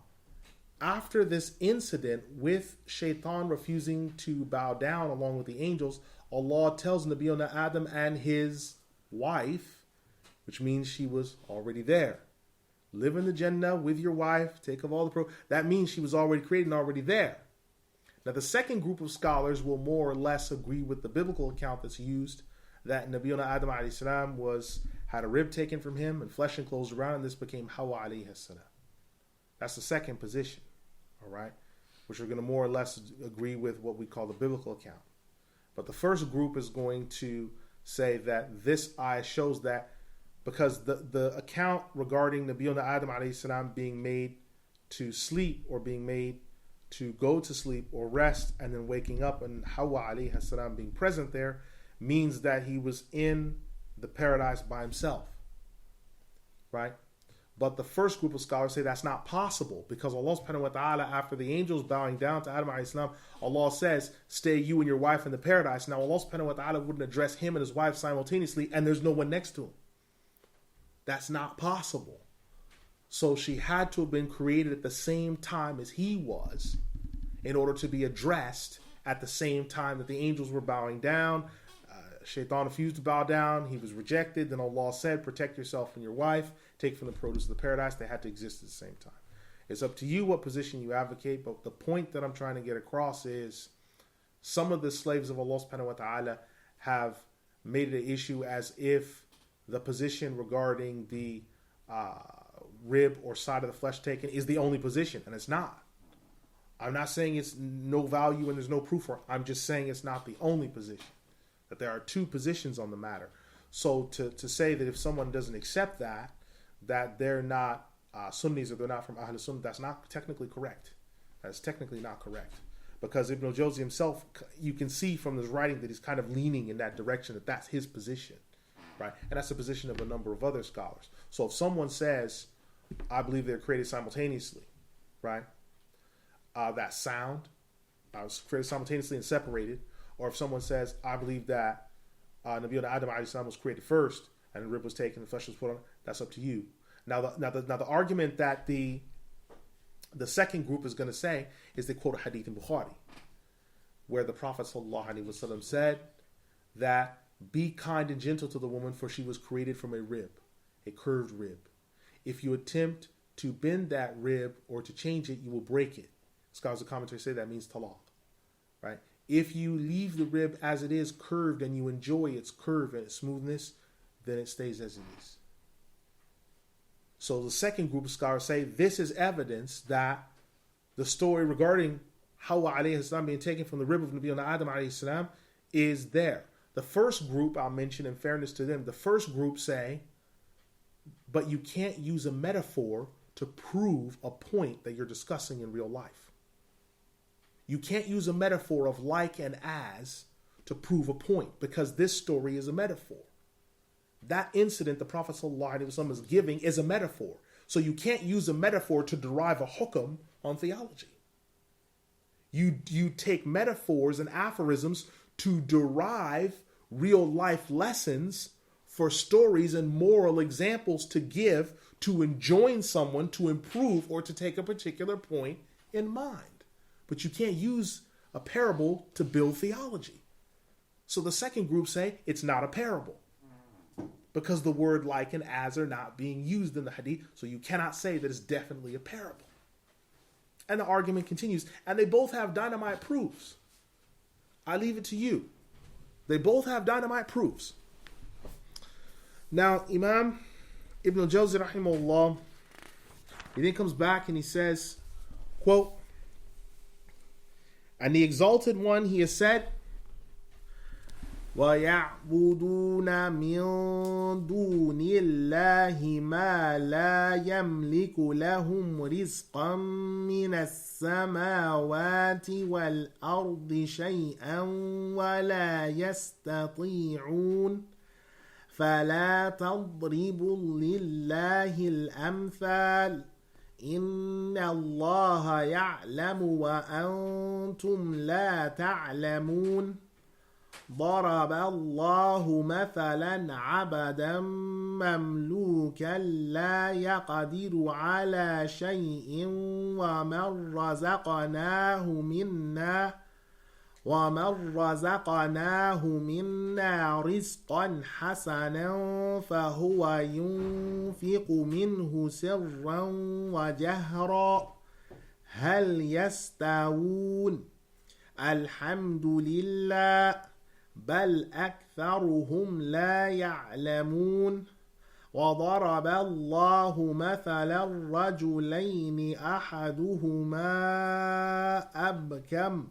after this incident with Shaitan refusing to bow down along with the angels, Allah tells Nabiyuna Adam and his wife, which means she was already there. Live in the Jannah with your wife, take of all the that means she was already created and already there. Now the second group of scholars will more or less agree with the biblical account that's used, that Nabiyuna Adam alayhi salam had a rib taken from him and flesh enclosed around, and this became Hawa alayhi salam. That's the second position, all right, which are going to more or less agree with what we call the biblical account. But the first group is going to say that this ayah shows that, because the account regarding Nabiyuna Adam alayhi salam being made to sleep, or being made to go to sleep or rest and then waking up, and Hawa alayhi salam being present there, means that he was in the paradise by himself, right? But the first group of scholars say that's not possible, because Allah subhanahu wa ta'ala, after the angels bowing down to Adam alayhi salam, Allah says, stay you and your wife in the paradise. Now Allah subhanahu wa ta'ala wouldn't address him and his wife simultaneously, and there's no one next to him. That's not possible. So she had to have been created at the same time as he was in order to be addressed at the same time that the angels were bowing down. Shaitan refused to bow down. He was rejected. Then Allah said, protect yourself and your wife. Take from the produce of the paradise. They had to exist at the same time. It's up to you what position you advocate. But the point that I'm trying to get across is some of the slaves of Allah subhanahu wa ta'ala have made it an issue as if the position regarding the rib or side of the flesh taken is the only position. And it's not. I'm not saying it's no value and there's no proof for it. I'm just saying it's not the only position. That there are two positions on the matter. So to say that if someone doesn't accept that they're not Sunnis or they're not from Ahl Sunnah, that's not technically correct. That's technically not correct. Because Ibn Al-Jawzi himself, you can see from his writing that he's kind of leaning in that direction, that that's his position. Right? And that's the position of a number of other scholars. So if someone says, I believe they're created simultaneously, right? That sound was created simultaneously and separated. Or if someone says, I believe that Nabi Adam alayhi salam was created first and the rib was taken, the flesh was put on, that's up to you. Now the argument that the second group is going to say is they quote a hadith in Bukhari where the Prophet ﷺ said that be kind and gentle to the woman, for she was created from a rib, a curved rib. If you attempt to bend that rib or to change it, you will break it. Scholars of commentary say that means talaq, right? If you leave the rib as it is curved and you enjoy its curve and its smoothness, then it stays as it is. So the second group of scholars say this is evidence that the story regarding Hawa alayhi salam being taken from the rib of Nabi Adam alayhi salam is there. The first group, I'll mention in fairness to them, the first group say, but you can't use a metaphor to prove a point that you're discussing in real life. You can't use a metaphor of like and as to prove a point, because this story is a metaphor. That incident the Prophet ﷺ is giving is a metaphor. So you can't use a metaphor to derive a hukam on theology. You take metaphors and aphorisms to derive real life lessons for stories and moral examples to give to enjoin someone to improve or to take a particular point in mind. But you can't use a parable to build theology. So the second group say it's not a parable because the word like and as are not being used in the hadith. So you cannot say that it's definitely a parable. And the argument continues. And they both have dynamite proofs. I leave it to you. They both have dynamite proofs. Now, Imam Ibn Al-Jawzi rahimahullah, he then comes back and he says, quote, and the Exalted One, he has said, وَيَعْبُدُونَ مِن دُونِ اللَّهِ مَا لَا يَمْلِكُ لَهُمْ رِزْقًا مِنَ السَّمَاوَاتِ وَالْأَرْضِ شَيْئًا وَلَا يَسْتَطِيعُونَ فَلَا تَضْرِبُوا لِلَّهِ الْأَمْثَالَ إِنَّ اللَّهَ يَعْلَمُ وَأَنْتُمْ لَا تَعْلَمُونَ ضرب الله مثلا عبدا مملوكا لا يقدر على شيء ومن رزقناه منا رزقا حسنا فهو ينفق منه سرا وجهرا هل يستوون الحمد لله بل أكثرهم لا يعلمون وضرب الله مثلا رجلين أحدهما أبكم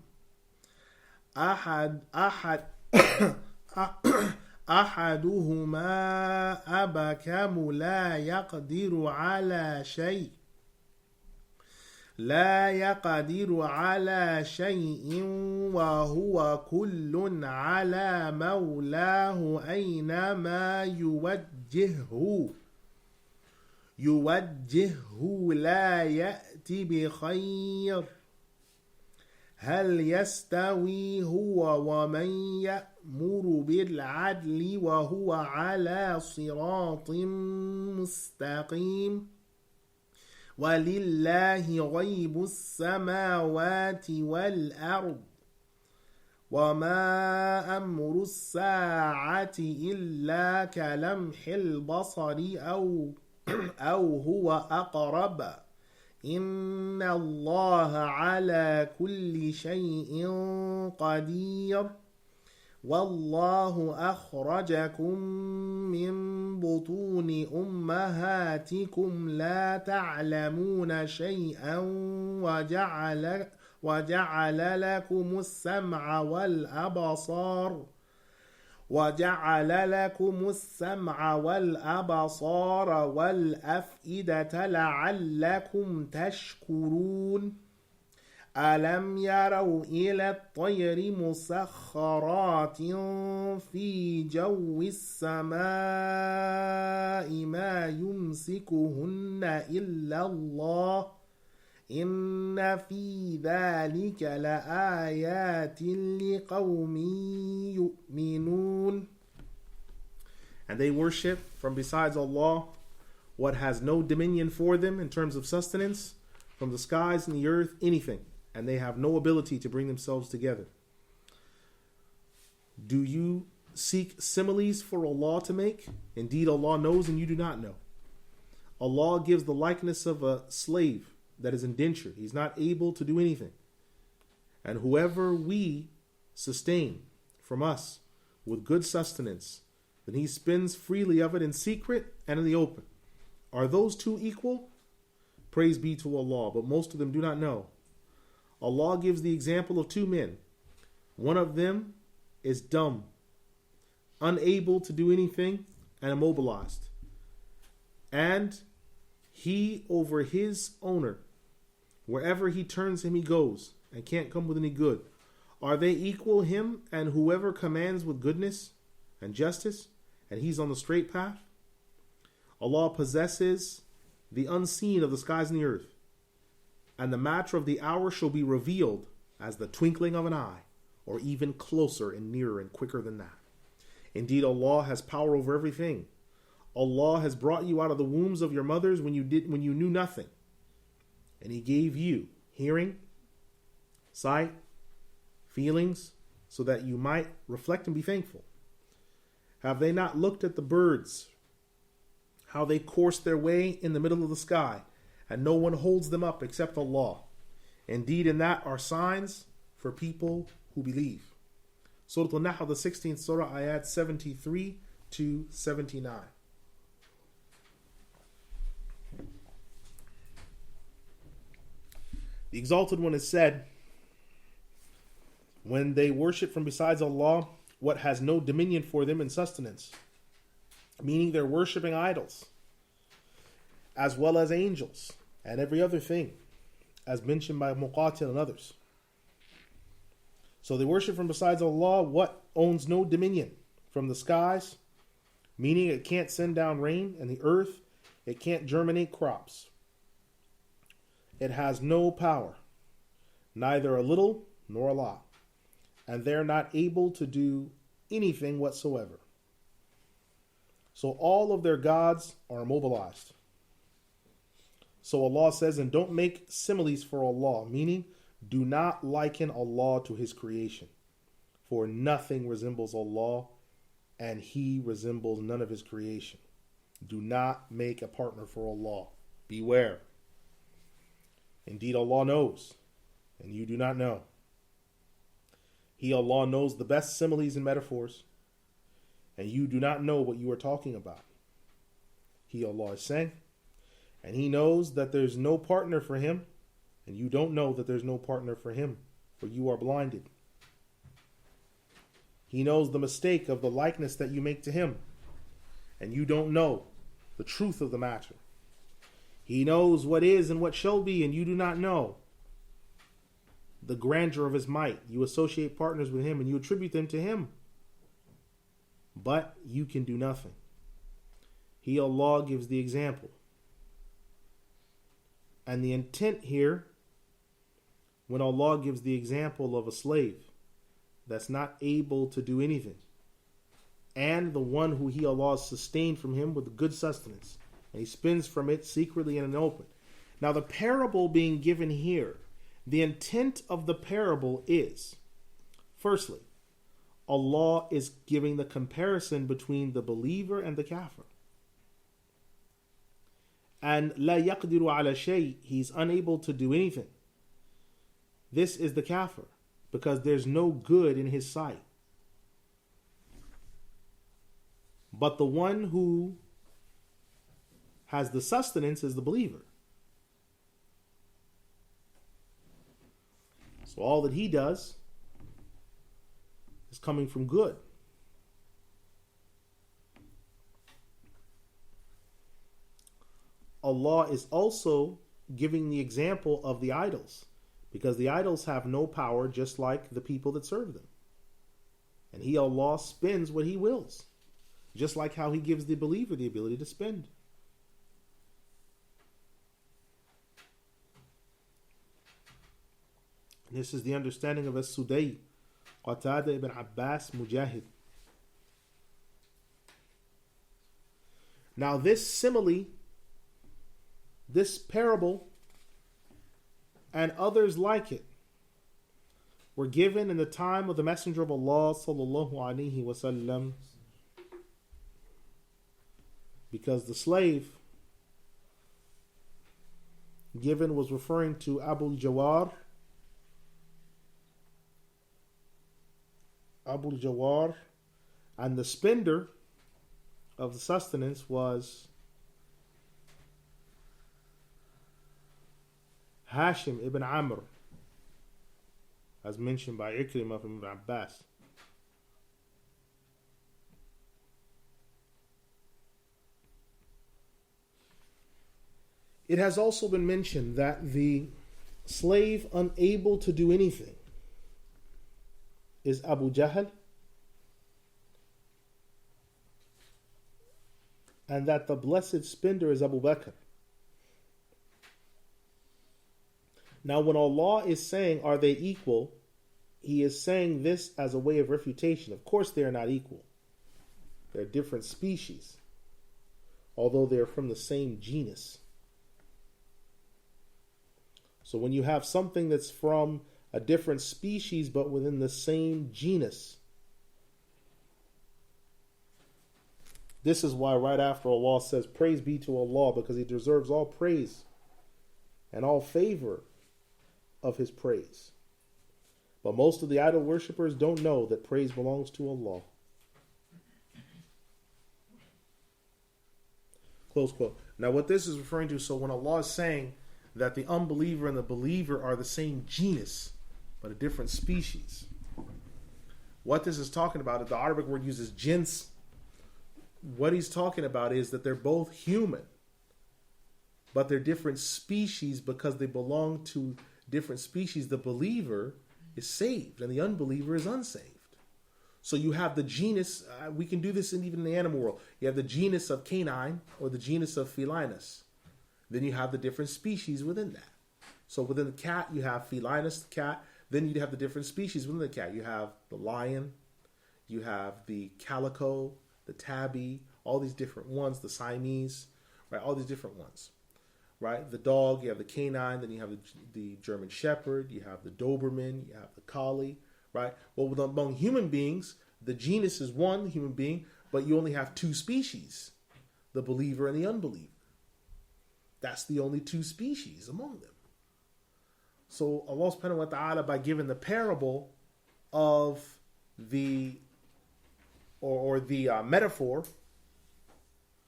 لا يقدر على شيء وهو كل على مولاه أينما يوجهه لا يأتي بخير هل يستوي هو ومن وَيَأْمُرُ بِالْعَدْلِ وَهُوَ عَلَى صِرَاطٍ مُسْتَقِيمٍ وَلِلَّهِ غَيْبُ السَّمَاوَاتِ وَالْأَرْضِ وَمَا أَمْرُ السَّاعَةِ إِلَّا كَلَمْحِ الْبَصَرِ أَوْ هُوَ أَقْرَبُ إِنَّ اللَّهَ عَلَى كُلِّ شَيْءٍ قَدِيرٌ وَاللَّهُ أَخْرَجَكُم مِّن بُطُونِ أُمَّهَاتِكُمْ لَا تَعْلَمُونَ شَيْئًا وَجَعَلَ لَكُمُ السَّمْعَ وَالْأَبْصَارَ وَالْأَفْئِدَةَ لَعَلَّكُمْ تَشْكُرُونَ أَلَمْ يَرَوْا إِلَى الطَّيْرِ مُسَخَّرَاتٍ فِي جَوِّ السَّمَاءِ مَا يُمْسِكُهُنَّ إِلَّا اللَّهُ إِنَّ فِي ذَلِكَ لَآيَاتٍ لِقَوْمٍ يُؤْمِنُونَ. And they worship from besides Allah what has no dominion for them in terms of sustenance, from the skies and the earth, anything, and they have no ability to bring themselves together. Do you seek similes for Allah to make? Indeed, Allah knows and you do not know. Allah gives the likeness of a slave that is indentured. He's not able to do anything. And whoever we sustain from us with good sustenance, then he spends freely of it in secret and in the open. Are those two equal? Praise be to Allah, but most of them do not know. Allah gives the example of two men. One of them is dumb, unable to do anything, and immobilized. And he over his owner, wherever he turns him he goes, and can't come with any good. Are they equal, him and whoever commands with goodness and justice, and he's on the straight path? Allah possesses the unseen of the skies and the earth, and the matter of the hour shall be revealed as the twinkling of an eye, or even closer and nearer and quicker than that. Indeed, Allah has power over everything. Allah has brought you out of the wombs of your mothers when you knew nothing, and He gave you hearing, sight, feelings, so that you might reflect and be thankful. Have they not looked at the birds, how they course their way in the middle of the sky, and no one holds them up except Allah? Indeed, in that are signs for people who believe. Surah An-Nahl, the 16th surah, ayat 73 to 79. The Exalted One has said, when they worship from besides Allah what has no dominion for them in sustenance, meaning they're worshipping idols, as well as angels and every other thing, as mentioned by Muqatil and others. So they worship from besides Allah what owns no dominion from the skies, meaning it can't send down rain, and the earth, it can't germinate crops. It has no power, neither a little nor a lot, and they're not able to do anything whatsoever. So all of their gods are immobilized. So Allah says, and don't make similes for Allah, meaning do not liken Allah to His creation, for nothing resembles Allah, and He resembles none of His creation. Do not make a partner for Allah. Beware. Indeed, Allah knows, and you do not know. He, Allah, knows the best similes and metaphors, and you do not know what you are talking about. He, Allah, is saying, and He knows that there's no partner for Him, and you don't know that there's no partner for Him, for you are blinded. He knows the mistake of the likeness that you make to Him, and you don't know the truth of the matter. He knows what is and what shall be, and you do not know the grandeur of His might. You associate partners with Him, and you attribute them to Him, but you can do nothing. He, Allah, gives the example. And the intent here, when Allah gives the example of a slave, that's not able to do anything, and the one who he, Allah, sustained from him with good sustenance, and he spends from it secretly and in open. Now the parable being given here, the intent of the parable is, firstly, Allah is giving the comparison between the believer and the kafir. And la yaqdiru ala shay, he's unable to do anything. This is the kafir, because there's no good in his sight. But the one who has the sustenance is the believer. So all that he does is coming from good. Allah is also giving the example of the idols, because the idols have no power, just like the people that serve them. And he, Allah, spends what he wills, just like how he gives the believer the ability to spend. And this is the understanding of As-Sudai, Qatada ibn Abbas, Mujahid. Now this simile, this parable, and others like it were given in the time of the Messenger of Allah sallallahu alaihi wasallam, because the slave given was referring to Abu Jawar, and the spender of the sustenance was Hashim ibn Amr, as mentioned by Ikrimah from Ibn Abbas. It has also been mentioned that the slave unable to do anything is Abu Jahl, and that the blessed spender is Abu Bakr. Now when Allah is saying, are they equal? He is saying this as a way of refutation. Of course they are not equal. They're different species, although they're from the same genus. So when you have something that's from a different species but within the same genus, this is why right after Allah says, praise be to Allah, because he deserves all praise and all favor of his praise. But most of the idol worshippers don't know that praise belongs to Allah. Close quote. Now what this is referring to, so when Allah is saying that the unbeliever and the believer are the same genus but a different species, what this is talking about, if the Arabic word uses jins, what he's talking about is that they're both human, but they're different species because they belong to different species. The believer is saved and the unbeliever is unsaved. So you have the genus, we can do this even in the animal world. You have the genus of canine or the genus of felinus. Then you have the different species within that. So within the cat, you have felinus, the cat. Then you have the different species within the cat. You have the lion, you have the calico, the tabby, all these different ones, the Siamese, right? All these different ones, right? The dog, you have the canine, then you have the German Shepherd, you have the Doberman, you have the Collie, right? Well, among human beings, the genus is one human being, but you only have two species, the believer and the unbeliever. That's the only two species among them. So Allah subhanahu wa ta'ala, by giving the parable of the metaphor,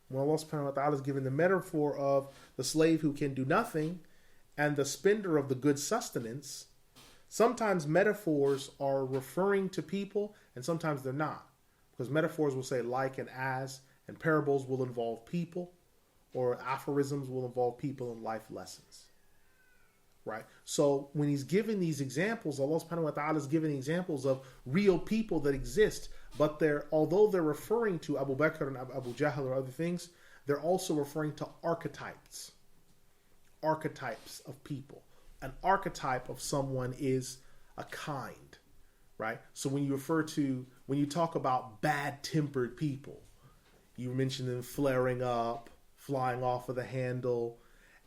when Allah subhanahu wa ta'ala is giving the metaphor of the slave who can do nothing and the spender of the good sustenance, sometimes metaphors are referring to people and sometimes they're not. Because metaphors will say like and as, and parables will involve people, or aphorisms will involve people in life lessons. Right? So when he's giving these examples, Allah subhanahu wa ta'ala is giving examples of real people that exist, but although they're referring to Abu Bakr and Abu Jahl or other things, they're also referring to archetypes of people. An archetype of someone is a kind, right? So when you talk about bad-tempered people, you mention them flaring up, flying off of the handle,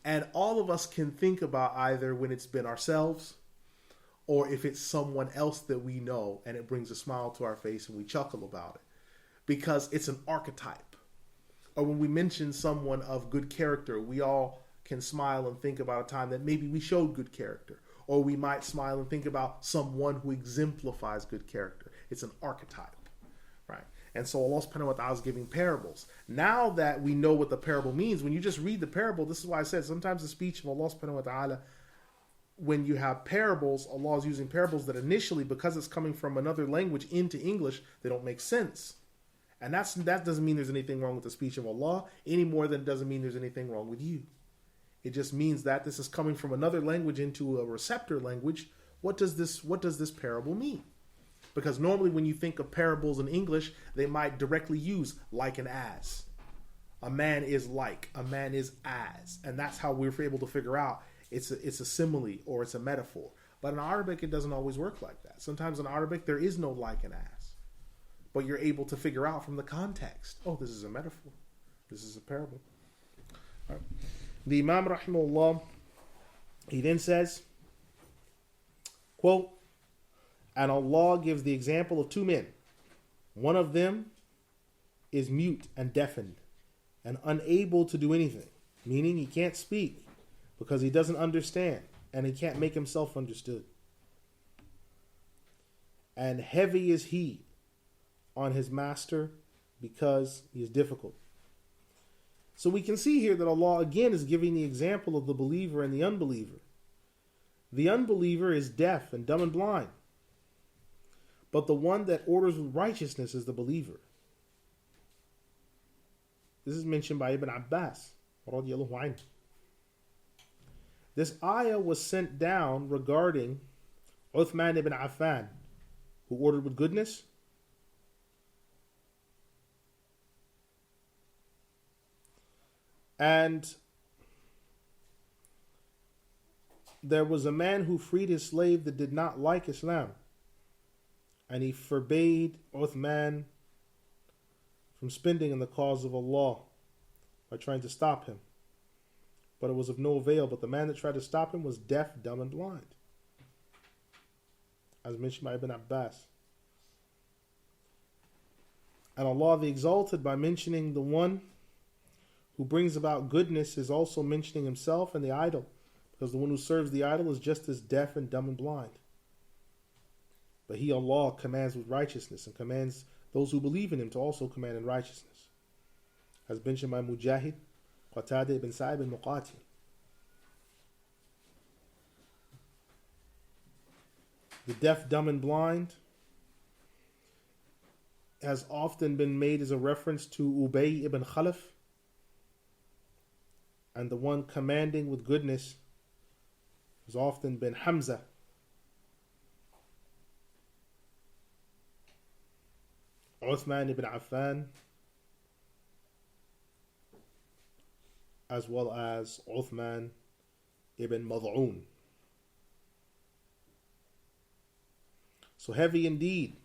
and all of us can think about either when it's been ourselves or if it's someone else that we know and it brings a smile to our face and we chuckle about it because it's an archetype. Or when we mention someone of good character, we all can smile and think about a time that maybe we showed good character. Or we might smile and think about someone who exemplifies good character. It's an archetype, right? And so Allah subhanahu wa ta'ala is giving parables. Now that we know what the parable means, when you just read the parable, this is why I said sometimes the speech of Allah subhanahu wa ta'ala, when you have parables, Allah is using parables that initially, because it's coming from another language into English, they don't make sense. And that doesn't mean there's anything wrong with the speech of Allah, any more than it doesn't mean there's anything wrong with you. It just means that this is coming from another language into a receptor language. What does this parable mean? Because normally when you think of parables in English, they might directly use like and as. A man is like, a man is as. And that's how we're able to figure out it's a simile or it's a metaphor. But in Arabic, it doesn't always work like that. Sometimes in Arabic, there is no like and as. But you're able to figure out from the context, oh, this is a metaphor. This is a parable. All right. The Imam rahimahullah, he then says, quote, and Allah gives the example of two men. One of them is mute and deafened and unable to do anything, meaning he can't speak because he doesn't understand and he can't make himself understood. And heavy is he on his master because he is difficult. So we can see here that Allah again is giving the example of the believer and the unbeliever. The unbeliever is deaf and dumb and blind. But the one that orders with righteousness is the believer. This is mentioned by Ibn Abbas radiallahu anhu. This ayah was sent down regarding Uthman ibn Affan, who ordered with goodness. And there was a man who freed his slave that did not like Islam. And he forbade Uthman from spending in the cause of Allah by trying to stop him. But it was of no avail. But the man that tried to stop him was deaf, dumb, and blind, as mentioned by Ibn Abbas. And Allah the Exalted, by mentioning the one who brings about goodness, is also mentioning himself and the idol, because the one who serves the idol is just as deaf and dumb and blind. But he, Allah, commands with righteousness and commands those who believe in him to also command in righteousness, as mentioned by Mujahid, Qatada ibn Sa'ib and Muqatil. The deaf, dumb, and blind has often been made as a reference to Ubay ibn Khalaf, and the one commanding with goodness has often been Hamza. Uthman ibn Affan, as well as Uthman ibn Mad'un. So heavy indeed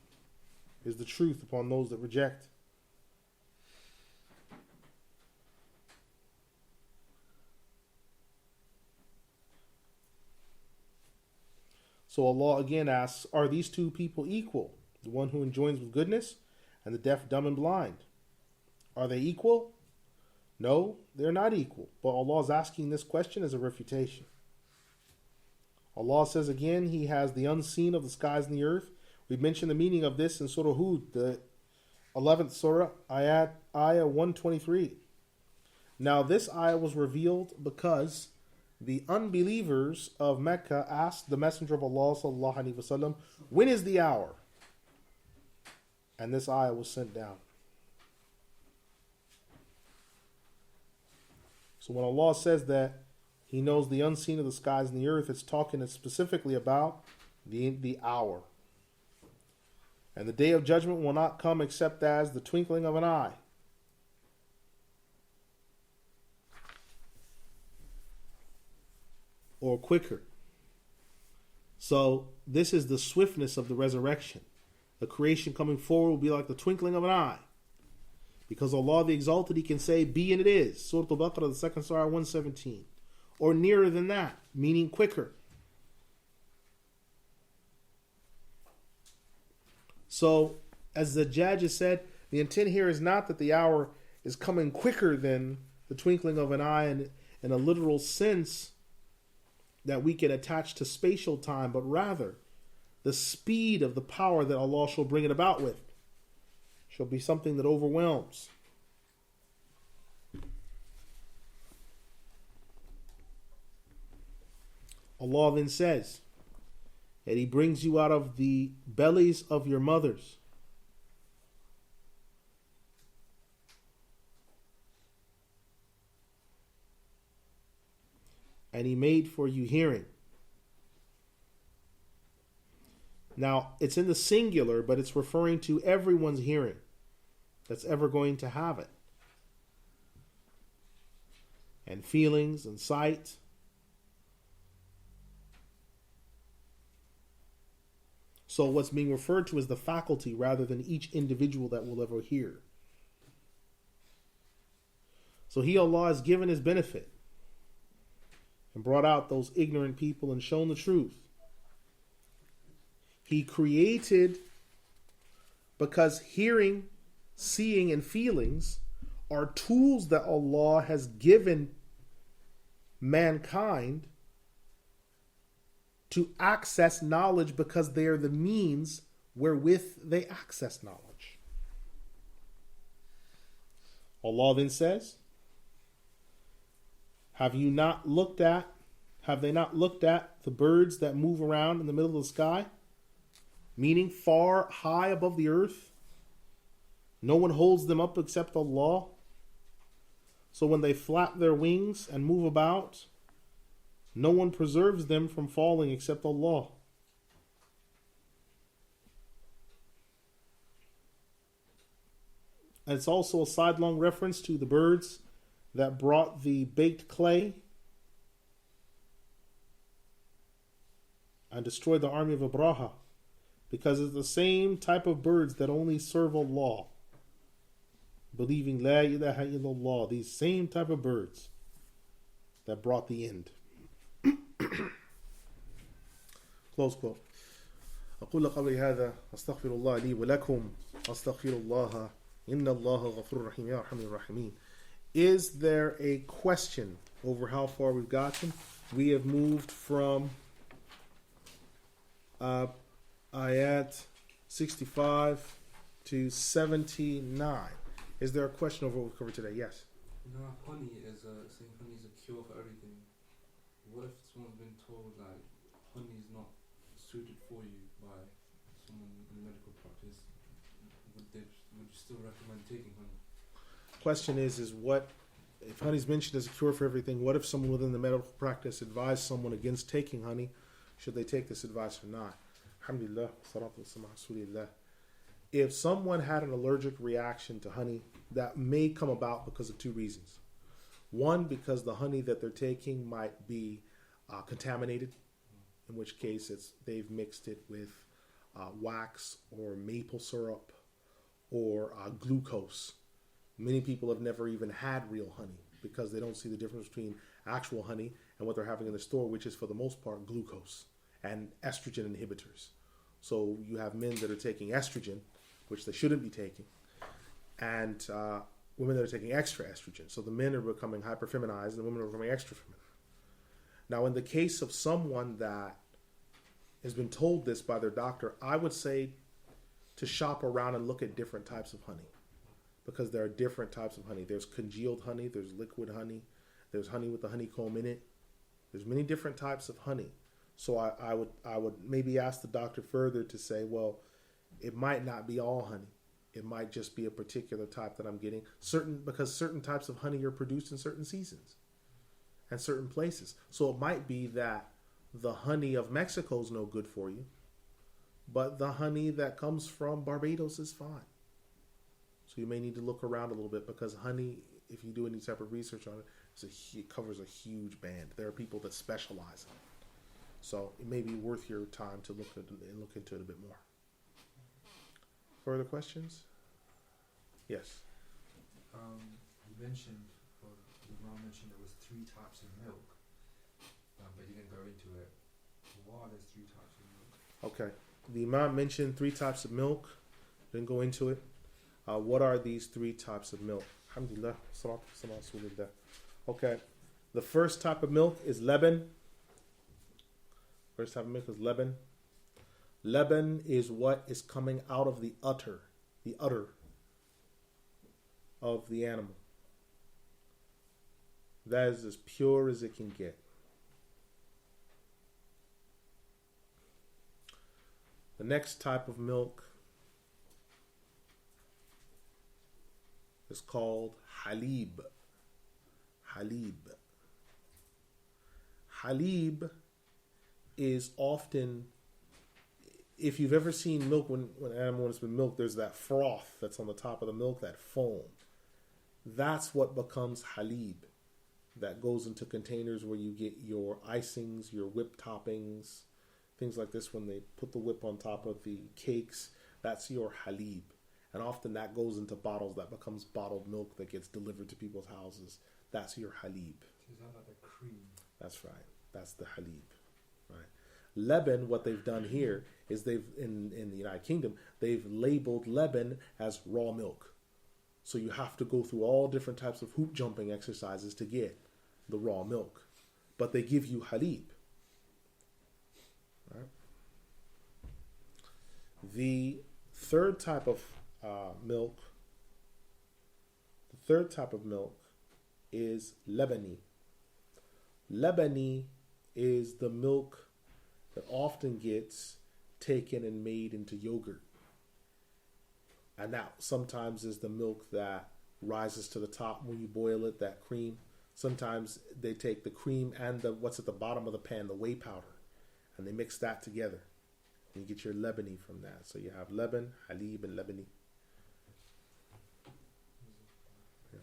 is the truth upon those that reject. So Allah again asks, are these two people equal? The one who enjoins with goodness and the deaf, dumb, and blind. Are they equal? No, they're not equal. But Allah is asking this question as a refutation. Allah says again, He has the unseen of the skies and the earth. We mentioned the meaning of this in Surah Hud, the 11th Surah, ayah 123. Now this ayah was revealed because the unbelievers of Mecca asked the Messenger of Allah sallallahu alaihi wasallam, when is the hour? And this ayah was sent down. So when Allah says that He knows the unseen of the skies and the earth, it's talking specifically about the hour. And the day of judgment will not come except as the twinkling of an eye. Or quicker. So this is the swiftness of the resurrection. The creation coming forward will be like the twinkling of an eye. Because Allah the Exalted, He can say, be and it is. Surah Al-Baqarah, the second surah, 117. Or nearer than that, meaning quicker. So, as the judge said, the intent here is not that the hour is coming quicker than the twinkling of an eye in a literal sense that we can attach to spatial time, but rather the speed of the power that Allah shall bring it about with shall be something that overwhelms. Allah then says that He brings you out of the bellies of your mothers. And He made for you hearing. Now, it's in the singular, but it's referring to everyone's hearing that's ever going to have it. And feelings and sight. So what's being referred to is the faculty rather than each individual that will ever hear. So He, Allah, has given His benefit and brought out those ignorant people and shown the truth. He created because hearing, seeing, and feelings are tools that Allah has given mankind to access knowledge because they are the means wherewith they access knowledge. Allah then says, have they not looked at the birds that move around in the middle of the sky? Meaning far high above the earth. No one holds them up except Allah. So when they flap their wings and move about, no one preserves them from falling except Allah. And it's also a sidelong reference to the birds that brought the baked clay and destroyed the army of Abraha, because it's the same type of birds that only serve Allah, believing La ilaha illallah, these same type of birds that brought the end. Close quote. أقول قولي هذا أستغفر الله لي ولكم أستغفر الله إن الله غفور رحيم يا أرحم الراحمين. Is there a question over how far we've gotten? We have moved from ayat 65 to 79. Is there a question over what we've covered today? Yes. Honey is saying honey is a cure for everything. What if someone's been told like honey is not suited for you by someone in medical practice? Would you still recommend taking honey? Question is what if honey's mentioned as a cure for everything? What if someone within the medical practice advised someone against taking honey? Should they take this advice or not? Alhamdulillah, salatu wassalam ala rasulillah. If someone had an allergic reaction to honey, that may come about because of two reasons. One, because the honey that they're taking might be contaminated, in which case they've mixed it with wax or maple syrup or glucose. Many people have never even had real honey because they don't see the difference between actual honey and what they're having in the store, which is for the most part glucose and estrogen inhibitors. So you have men that are taking estrogen, which they shouldn't be taking, and women that are taking extra estrogen. So the men are becoming hyperfeminized and the women are becoming extra feminine. Now, in the case of someone that has been told this by their doctor, I would say to shop around and look at different types of honey, because there are different types of honey. There's congealed honey, there's liquid honey, there's honey with the honeycomb in it. There's many different types of honey. So I would maybe ask the doctor further to say, well, it might not be all honey. It might just be a particular type that I'm getting. Because certain types of honey are produced in certain seasons and certain places. So it might be that the honey of Mexico is no good for you, but the honey that comes from Barbados is fine. So you may need to look around a little bit, because honey, if you do any type of research on it, it covers a huge band. There are people that specialize in it. So it may be worth your time to look into it a bit more. Further questions? Yes. You mentioned, or Imam mentioned, there was 3 types of milk, but he didn't go into it. What are those 3 types of milk? Okay. The Imam mentioned 3 types of milk. Didn't go into it. What are these 3 types of milk? Alhamdulillah. Salatu wa salam. Okay. The first type of milk is Leban. First type of milk is Leban. Leban is what is coming out of the udder of the animal. That is as pure as it can get. The next type of milk is called Halib. Halib. Halib is often, if you've ever seen milk, when an animal has been milked, there's that froth that's on the top of the milk, that foam. That's what becomes Halib. That goes into containers where you get your icings, your whip toppings, things like this. When they put the whip on top of the cakes, that's your Halib. And often that goes into bottles, that becomes bottled milk that gets delivered to people's houses. That's your Halib. Is that like a cream? That's right. That's the Halib. Right. Leban, what they've done here is they've, in the United Kingdom, they've labeled Leban as raw milk. So you have to go through all different types of hoop jumping exercises to get the raw milk. But they give you Halib. Right. The third type of milk is Lebani. Lebani is the milk that often gets taken and made into yogurt. And that sometimes is the milk that rises to the top when you boil it, that cream. Sometimes they take the cream and what's at the bottom of the pan, the whey powder, and they mix that together. And you get your Lebani from that. So you have Leban, Halib, and Lebani.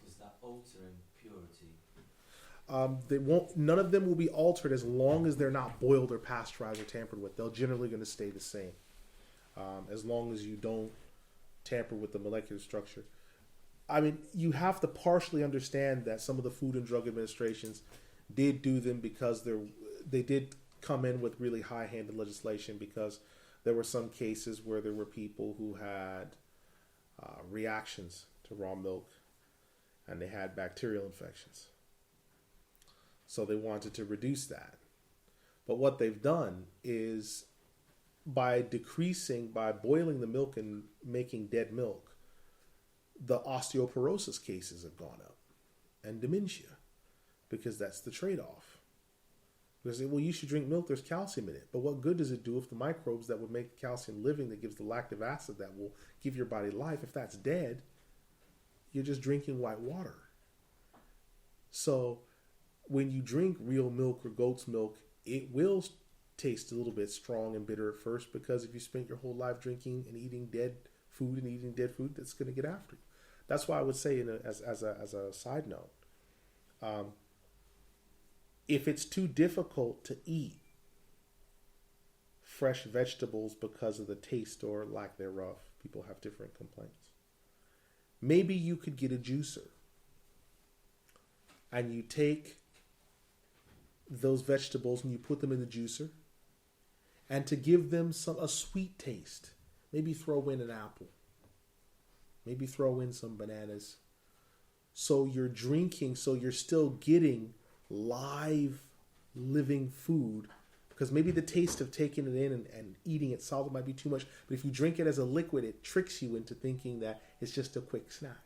Does that alter in purity? They won't. None of them will be altered as long as they're not boiled or pasteurized or tampered with. They're generally going to stay the same, as long as you don't tamper with the molecular structure. I mean, you have to partially understand that some of the Food and Drug Administrations did do them because they did come in with really high-handed legislation, because there were some cases where there were people who had reactions to raw milk and they had bacterial infections. So they wanted to reduce that. But what they've done is by boiling the milk and making dead milk, the osteoporosis cases have gone up and dementia, because that's the trade-off. They say, well, you should drink milk, there's calcium in it. But what good does it do if the microbes that would make calcium living, that gives the lactic acid that will give your body life, if that's dead, you're just drinking white water. So when you drink real milk or goat's milk, it will taste a little bit strong and bitter at first, because if you spent your whole life drinking and eating dead food, that's going to get after you. That's why I would say, as a side note, if it's too difficult to eat fresh vegetables because of the taste or lack thereof, people have different complaints. Maybe you could get a juicer and you take those vegetables and you put them in the juicer, and to give them a sweet taste, maybe throw in an apple, maybe throw in some bananas. So you're still getting live, living food, because maybe the taste of taking it in and eating it solid might be too much. But if you drink it as a liquid, it tricks you into thinking that it's just a quick snack.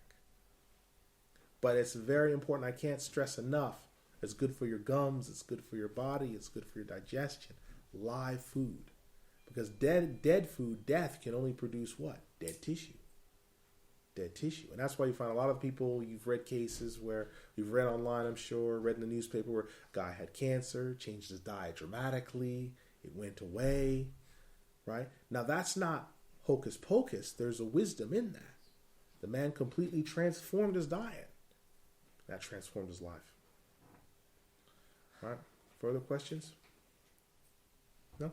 But it's very important. I can't stress enough. It's good for your gums. It's good for your body. It's good for your digestion. Live food. Because dead food, death can only produce what? Dead tissue. Dead tissue. And that's why you find a lot of people, you've read cases where, you've read online, I'm sure, read in the newspaper, where a guy had cancer, changed his diet dramatically, it went away, right? Now that's not hocus pocus. There's a wisdom in that. The man completely transformed his diet. That transformed his life. All right. Further questions? No?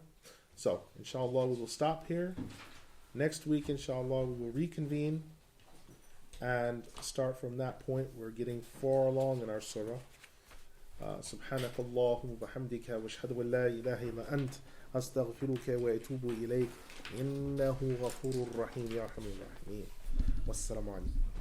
So, inshallah, we will stop here. Next week, inshallah, we will reconvene and start from that point. We're getting far along in our surah. سبحانك اللهم وبحمدك واشهد ان لا اله الا انت استغفرك واتوب اليك انه غفور رحيم يا ارحم الراحمين والسلام عليكم.